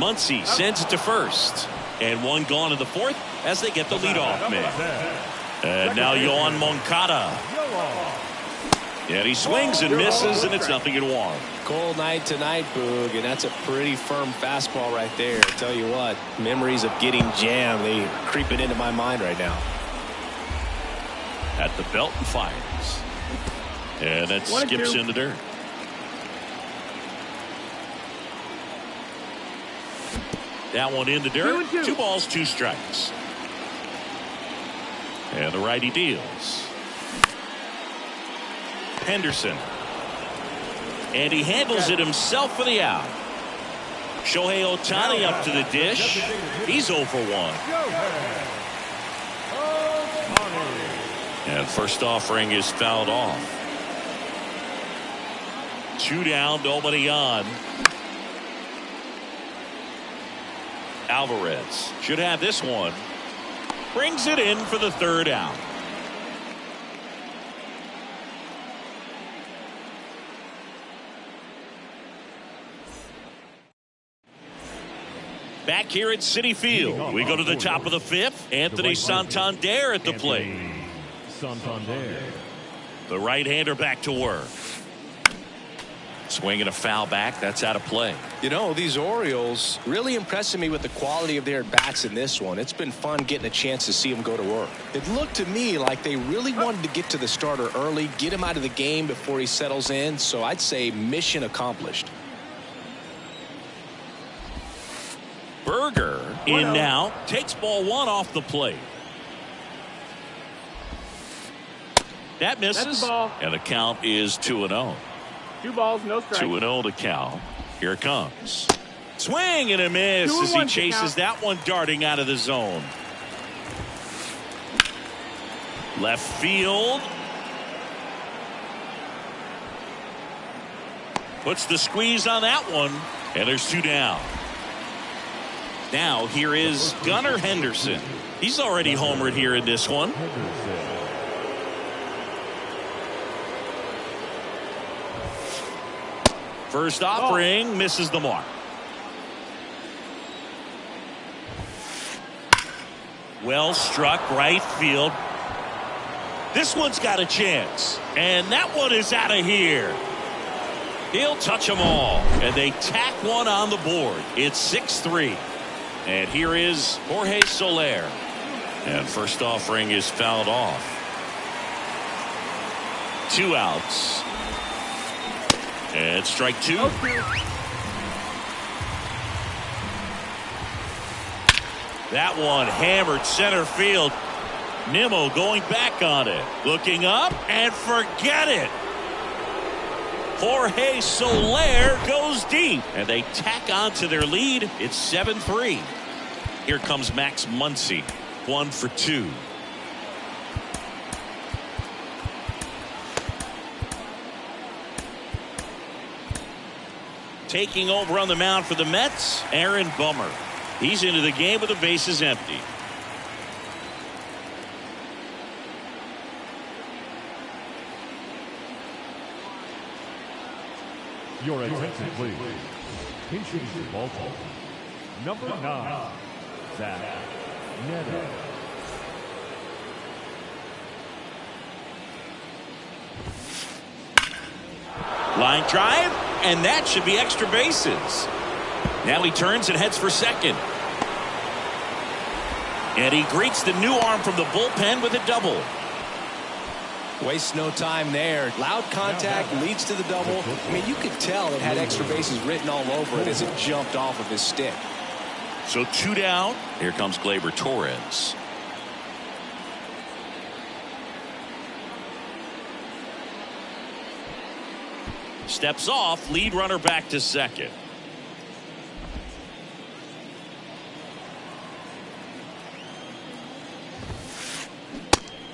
Muncy sends it to first. And one gone in the fourth as they get the leadoff man. And now Yoan Moncada. And he swings and misses, and it's 0-1. Cold night tonight, Boog, and that's a pretty firm fastball right there. I tell you what, memories of getting jammed, they are creeping into my mind right now. At the belt and fires. And that skips in the dirt. That one in the dirt. 2 balls, 2 strikes. And the righty deals. Henderson. And he handles it himself for the out. Shohei Ohtani up to the dish. He's 0 for 1. And first offering is fouled off. 2 down, nobody on. Alvarez should have this one. Brings it in for the 3rd out. Back here at Citi Field, we go to the top of the 5th. Anthony Santander at the plate. The right-hander back to work. Swinging a foul back. That's out of play. You know, these Orioles really impressing me with the quality of their at-bats in this one. It's been fun getting a chance to see them go to work. It looked to me like they really wanted to get to the starter early, get him out of the game before he settles in. So I'd say mission accomplished. Berger in now. Takes ball 1 off the plate. That misses. And the count is 2-0. 2 balls, no strikes. 2-0 to count. Here it comes. Swing and a miss as he chases that one darting out of the zone. Left field. Puts the squeeze on that one. And there's 2 down. Now here is Gunnar Henderson. He's already homered here in this one. First offering misses the mark. Well struck right field. This one's got a chance. And that one is out of here. He'll touch them all. And they tack one on the board. It's 6-3. And here is Jorge Soler. And first offering is fouled off. 2 outs. And strike 2. That one hammered center field. Nimmo going back on it. Looking up and forget it. Jorge Soler goes deep. And they tack on to their lead. It's 7-3. Here comes Max Muncy. 1 for 2. Taking over on the mound for the Mets, Aaron Bummer. He's into the game with the bases empty. Your attention, please. Pitching to Baltimore. Number 9, Zach Neto. Line drive, and that should be extra bases. Now he turns and heads for second. And he greets the new arm from the bullpen with a double. Wastes no time there. Loud contact leads to the double. I mean, you could tell it had extra bases written all over it as it jumped off of his stick. So 2 down. Here comes Gleyber Torres. Steps off, lead runner back to second.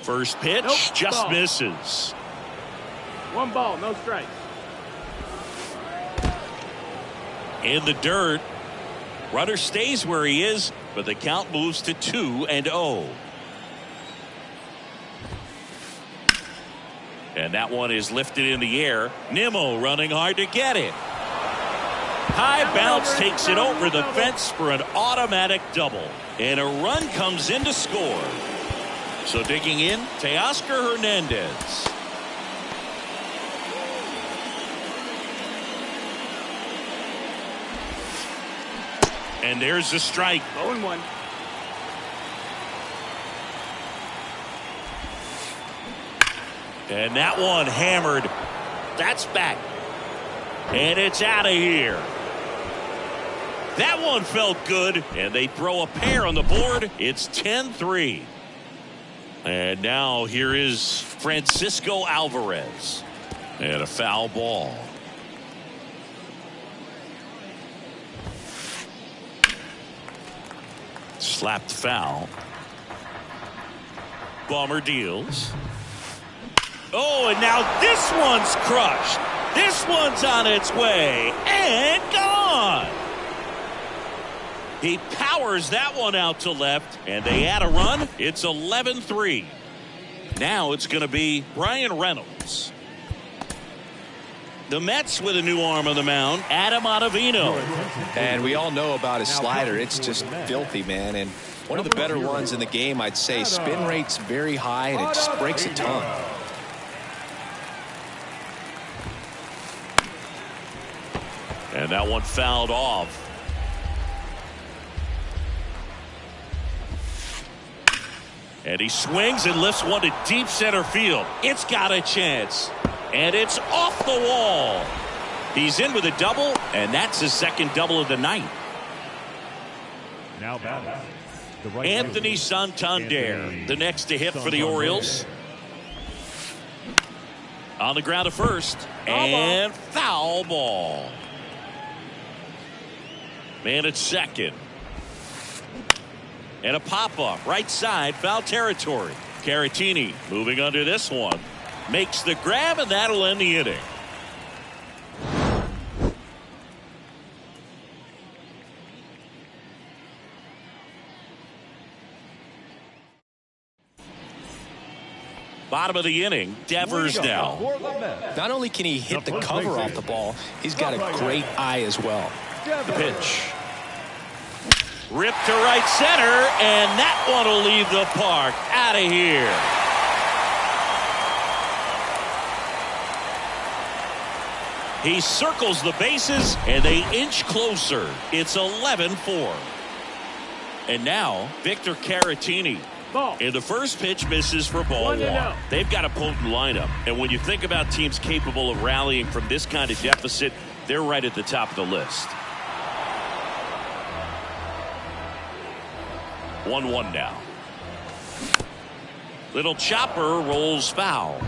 First pitch, just misses. 1 ball, no strikes. In the dirt. Runner stays where he is, but the count moves to 2-0. And that one is lifted in the air. Nimmo running hard to get it. High bounce takes it over the fence for an automatic double. And a run comes in to score. So digging in, Teoscar Hernandez. And there's the strike. 0-1. And that one hammered. That's back. And it's out of here. That one felt good. And they throw a pair on the board. It's 10-3. And now here is Francisco Alvarez. And a foul ball. Slapped foul. Bomber deals. Oh, and now this one's crushed. This one's on its way and gone. He powers that one out to left, and they add a run. It's 11-3. Now it's going to be Brian Reynolds. The Mets with a new arm on the mound, Adam Ottavino. And we all know about his slider. It's just filthy, man. And one of the better ones in the game, I'd say. Spin rate's very high, and it just breaks a ton. And that one fouled off. And he swings and lifts one to deep center field. It's got a chance. And it's off the wall. He's in with a double, and that's his second double of the night. Now batting, the right Anthony fielder, Santander, the next to hit for the Orioles. On the ground at first, and foul ball. Man at second. And a pop-up, right side, foul territory. Caratini moving under this one. Makes the grab, and that'll end the inning. Bottom of the inning, Devers now. Not only can he hit the cover off the ball, he's got a great eye as well. The pitch. Ripped to right center, and that one will leave the park. Out of here. He circles the bases, and they inch closer. It's 11-4. And now, Victor Caratini. Ball. And the first pitch misses for ball one. They've got a potent lineup. And when you think about teams capable of rallying from this kind of deficit, they're right at the top of the list. 1-1 now. Little chopper rolls foul.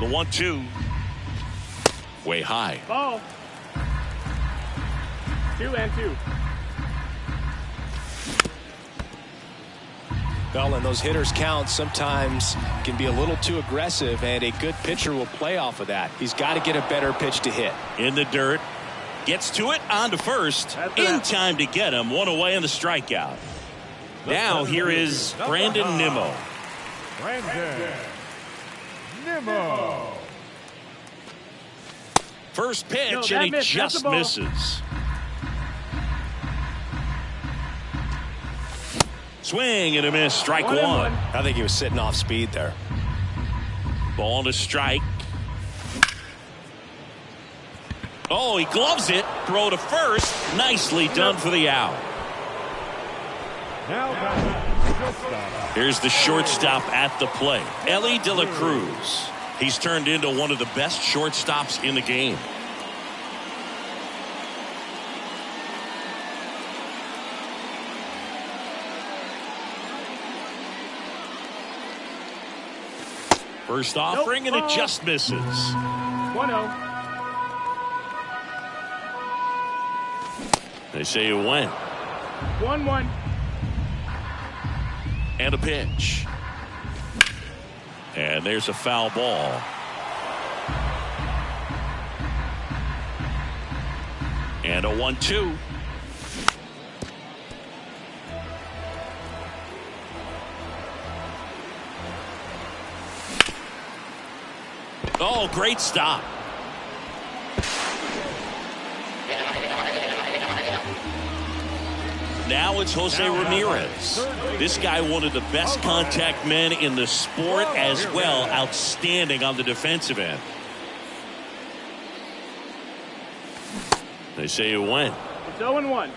The 1-2. Way high. Ball. 2-2. Well, and those hitters count sometimes can be a little too aggressive, and a good pitcher will play off of that. He's got to get a better pitch to hit. In the dirt. Gets to it on to first. In time to get him. One away on the strikeout. Now here is Brandon Nimmo. Brandon Nimmo. First pitch, and he just misses. Swing and a miss. Strike one. I think he was sitting off speed there. Ball to strike. Oh, he gloves it. Throw to first. Nicely done for the out. Here's the shortstop at the plate, Ellie De La Cruz. He's turned into one of the best shortstops in the game. First offering, and it just misses. 1-0. They say it went. 1-1. And a pitch. And there's a foul ball. And a 1-2. Oh, great stop. now it's Jose Ramirez. This guy, one of the best contact men in the sport as well. Outstanding on the defensive end. They say it went. It's 0-1.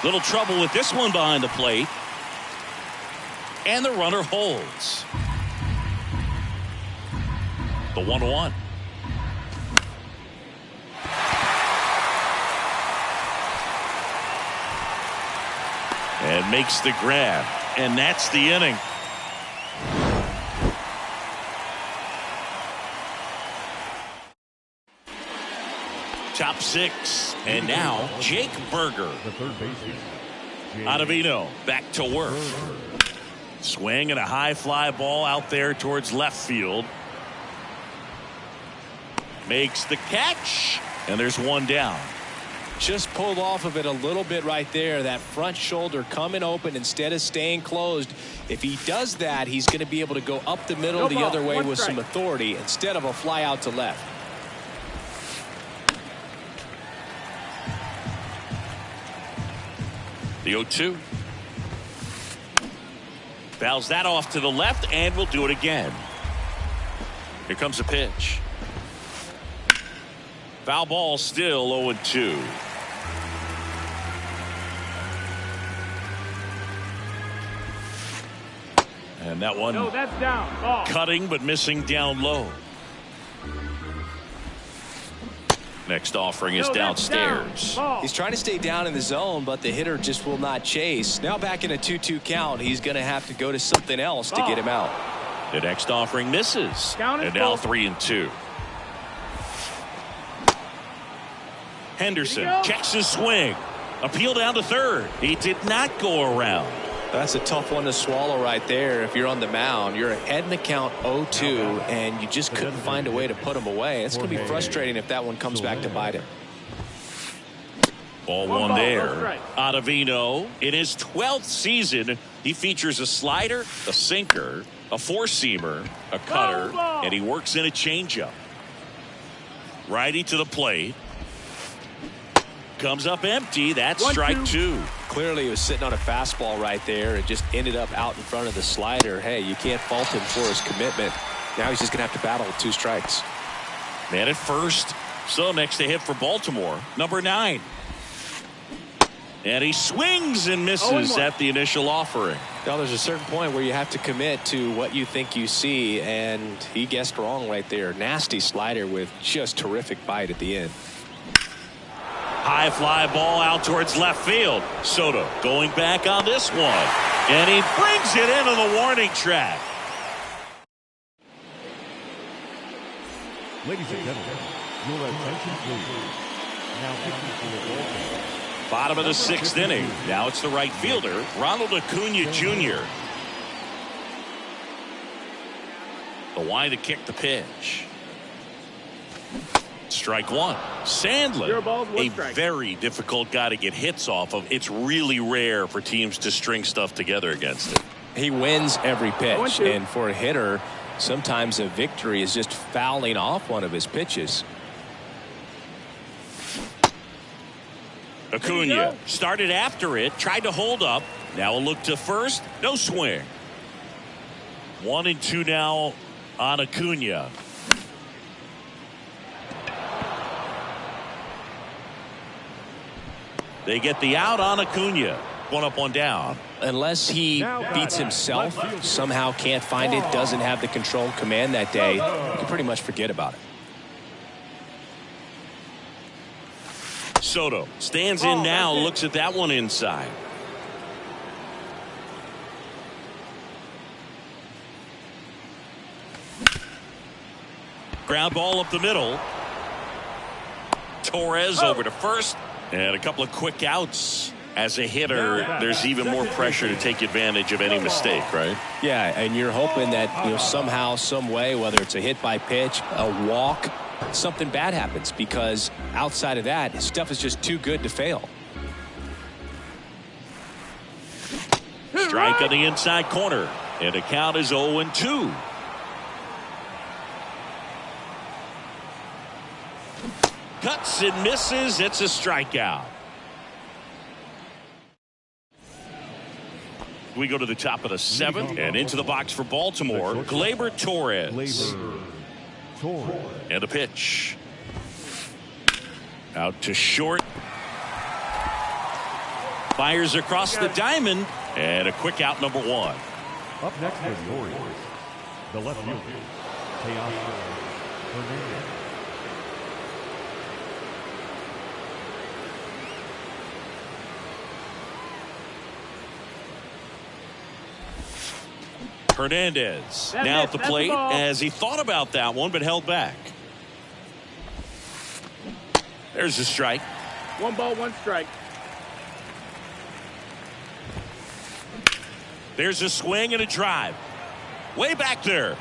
Little trouble with this one behind the plate. And the runner holds. The 1-1. And makes the grab. And that's the inning. Top six. And now Jake Berger. The third baseman. Ottavino back to work. Swing and a high fly ball out there towards left field. Makes the catch. And there's one down. Just pulled off of it a little bit right there. That front shoulder coming open instead of staying closed. If he does that, he's going to be able to go up the middle the other way with some authority instead of a fly out to left. The 0-2. Fouls that off to the left, and we'll do it again. Here comes a pitch. Foul ball, still 0-2. And that one that's down. Ball. Cutting but missing down low. Next offering is downstairs. Down. He's trying to stay down in the zone, but the hitter just will not chase. Now back in a 2-2 count, he's going to have to go to something else to get him out. The next offering misses. And now 3-2. Henderson checks his swing. Appeal down to third. He did not go around. That's a tough one to swallow right there. If you're on the mound, you're ahead in the count 0-2, and you just couldn't find a way to put him away. It's going to be frustrating if that one comes back to bite him. Ball one there. Ottavino, in his 12th season, he features a slider, a sinker, a four-seamer, a cutter, and he works in a changeup. Righty to the plate. Comes up empty. That's strike two. Clearly he was sitting on a fastball right there and just ended up out in front of the slider. Hey, you can't fault him for his commitment. Now he's just going to have to battle with 2 strikes. Man at first. So next to hit for Baltimore, number 9. And he swings and misses at the initial offering. Now there's a certain point where you have to commit to what you think you see, and he guessed wrong right there. Nasty slider with just terrific bite at the end. High fly ball out towards left field. Soto going back on this one. And he brings it into the warning track. Ladies and gentlemen, your attention please. Now pitching for the ball. Bottom of the 6th inning. Now it's the right fielder, Ronald Acuna Jr. The wind to kick the pitch. Strike one. Sandlin, a very difficult guy to get hits off of. It's really rare for teams to string stuff together against him. He wins every pitch, and for a hitter, sometimes a victory is just fouling off one of his pitches. Acuna started after it, tried to hold up. Now a look to first, no swing. 1-2 now on Acuna. They get the out on Acuna. 1 up, 1 down. Unless he beats himself, somehow can't find it, doesn't have the control command that day, you can pretty much forget about it. Soto stands in now, looks at that one inside. Ground ball up the middle. Torres over to first. And a couple of quick outs. As a hitter, there's even more pressure to take advantage of any mistake, right? Yeah, and you're hoping that somehow, some way, whether it's a hit by pitch, a walk, something bad happens, because outside of that, his stuff is just too good to fail. Strike on the inside corner, and the count is 0-2. Cuts and misses. It's a strikeout. We go to the top of the 7th and into the box for Baltimore. Gleyber Torres. And a pitch. Out to short. Fires across the diamond. And a quick out, number 1. Up next for the Orioles, the left fielder, Hernandez now at the plate as he thought about that one but held back. There's a strike. 1 ball, 1 strike. There's a swing and a drive. Way back there.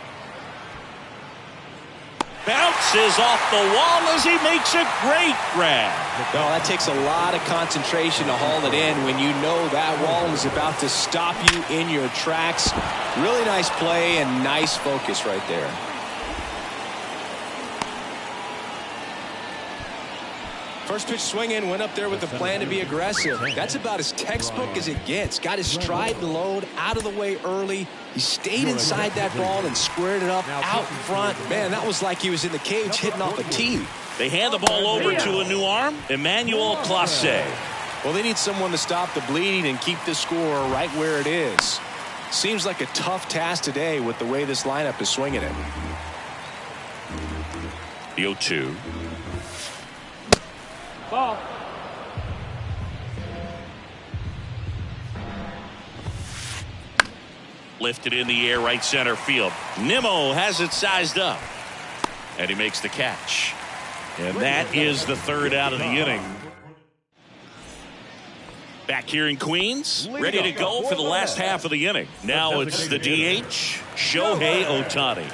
Bounces off the wall as he makes a great grab. No, that takes a lot of concentration to haul it in when you know that wall is about to stop you in your tracks. Really nice play and nice focus right there. First pitch swinging, went up there with the plan to be aggressive. That's about as textbook as it gets. Got his stride and load out of the way early. He stayed inside that ball and squared it up out front. Man, that was like he was in the cage hitting off a tee. They hand the ball over to a new arm, Emmanuel Clase. Well, they need someone to stop the bleeding and keep this score right where it is. Seems like a tough task today with the way this lineup is swinging it. The 0-2. Ball. Lifted in the air, right center field. Nimmo has it sized up. And he makes the catch. And that is the 3rd out of the inning. Back here in Queens, ready to go for the last half of the inning. Now it's the DH, Shohei Ohtani.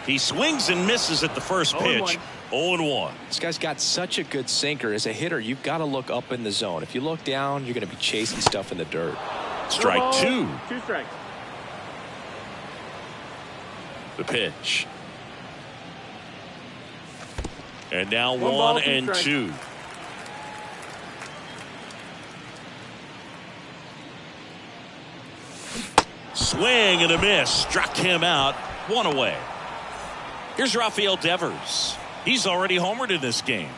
He swings and misses at the first pitch. 0-1. This guy's got such a good sinker. As a hitter, you've got to look up in the zone. If you look down, you're going to be chasing stuff in the dirt. Strike 2. 2 strikes. The pitch. And now 1 ball, 1 and strikes. 2. Swing and a miss. Struck him out. 1 away. Here's Rafael Devers. He's already homered in this game.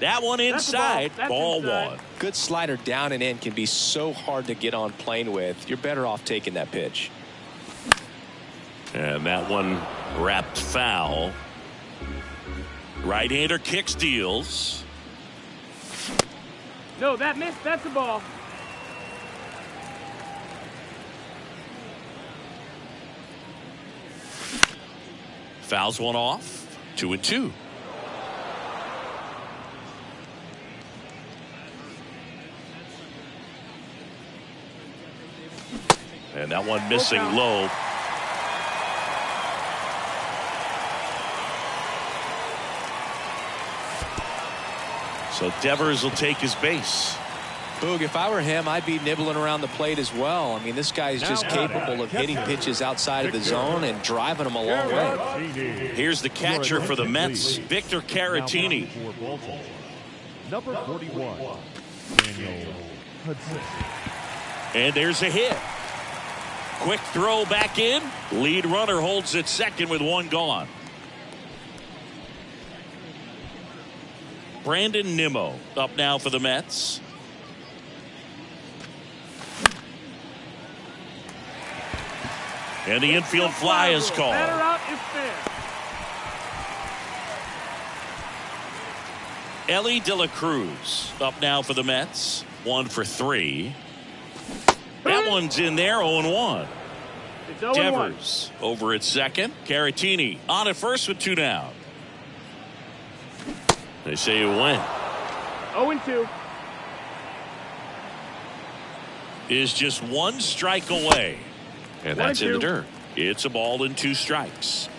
That one inside. Ball 1. Good slider down and in can be so hard to get on plane with. You're better off taking that pitch. And that one wrapped foul. Right-hander kicks, deals. No, that missed. That's the ball. Fouls one off. 2-2. And that one missing low. So Devers will take his base. Boog, if I were him, I'd be nibbling around the plate as well. I mean, this guy's just capable of hitting pitches outside of the zone and driving them a long way. Here's the catcher for the Mets, Victor Caratini. Number 41, Daniel Hudson. And there's a hit. Quick throw back in. Lead runner holds at second with 1 gone. Brandon Nimmo up now for the Mets. And the infield fly is called. Batter out is fair. Ellie De La Cruz up now for the Mets. 1 for 3. That one's in there. 0-1. It's 0-1. Devers over at second. Caratini on at first with 2 down. They say it went. 0-2. Is just 1 strike away. And that's in the dirt. It's a ball and 2 strikes.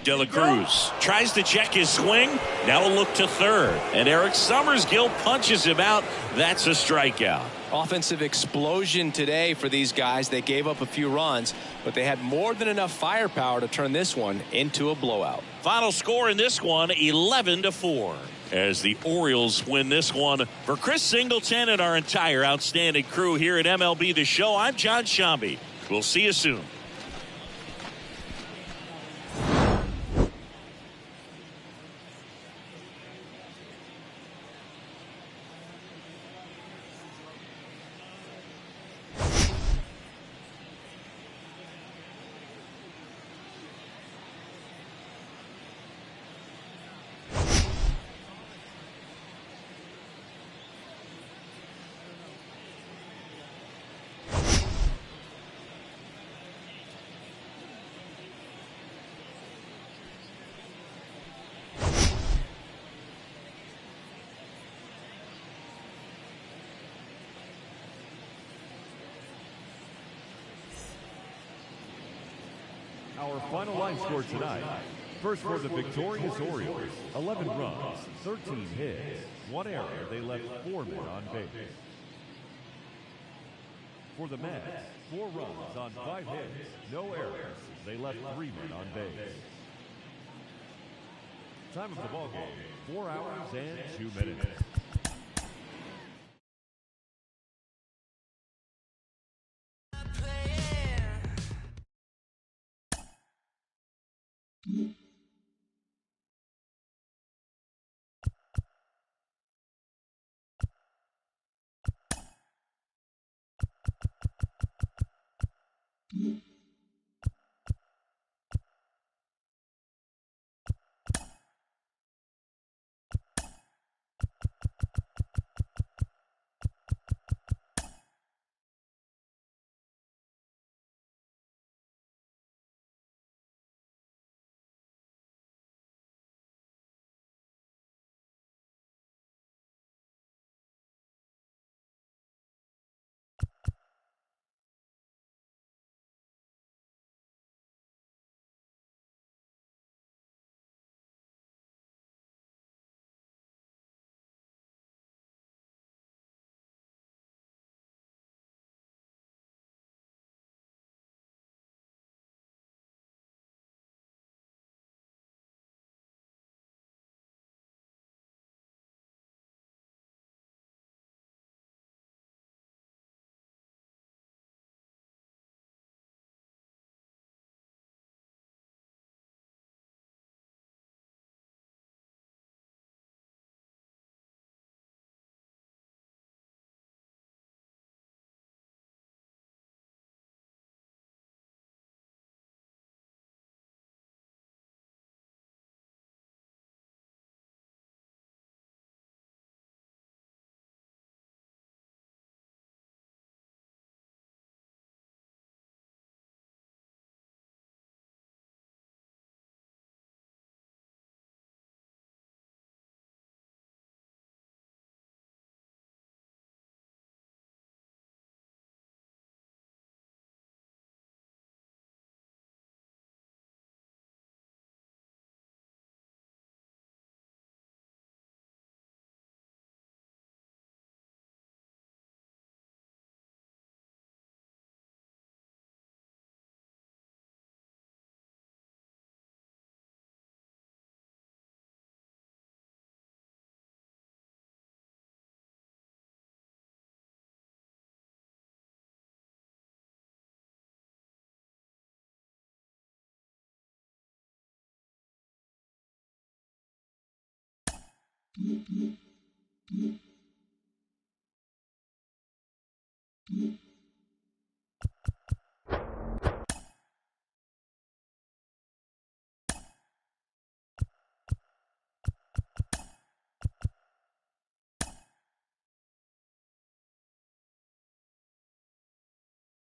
De La Cruz tries to check his swing. Now a look to third. And Eric Summersgill punches him out. That's a strikeout. offensive explosion today for these guys. They gave up a few runs, but they had more than enough firepower to turn this one into a blowout. Final score in this one, 11-4. As the Orioles win this one. For Chris Singleton and our entire outstanding crew here at MLB The Show, I'm John Shambi. We'll see you soon. Our final line score tonight. First for the victorious Orioles, 11 runs, 13 hits, 1 error. They left 4 men on base. For the Mets, 4 runs on 5 hits, no errors. They left 3 men on base. Time of the ball game, 4 hours and 2 minutes. Mm-hmm.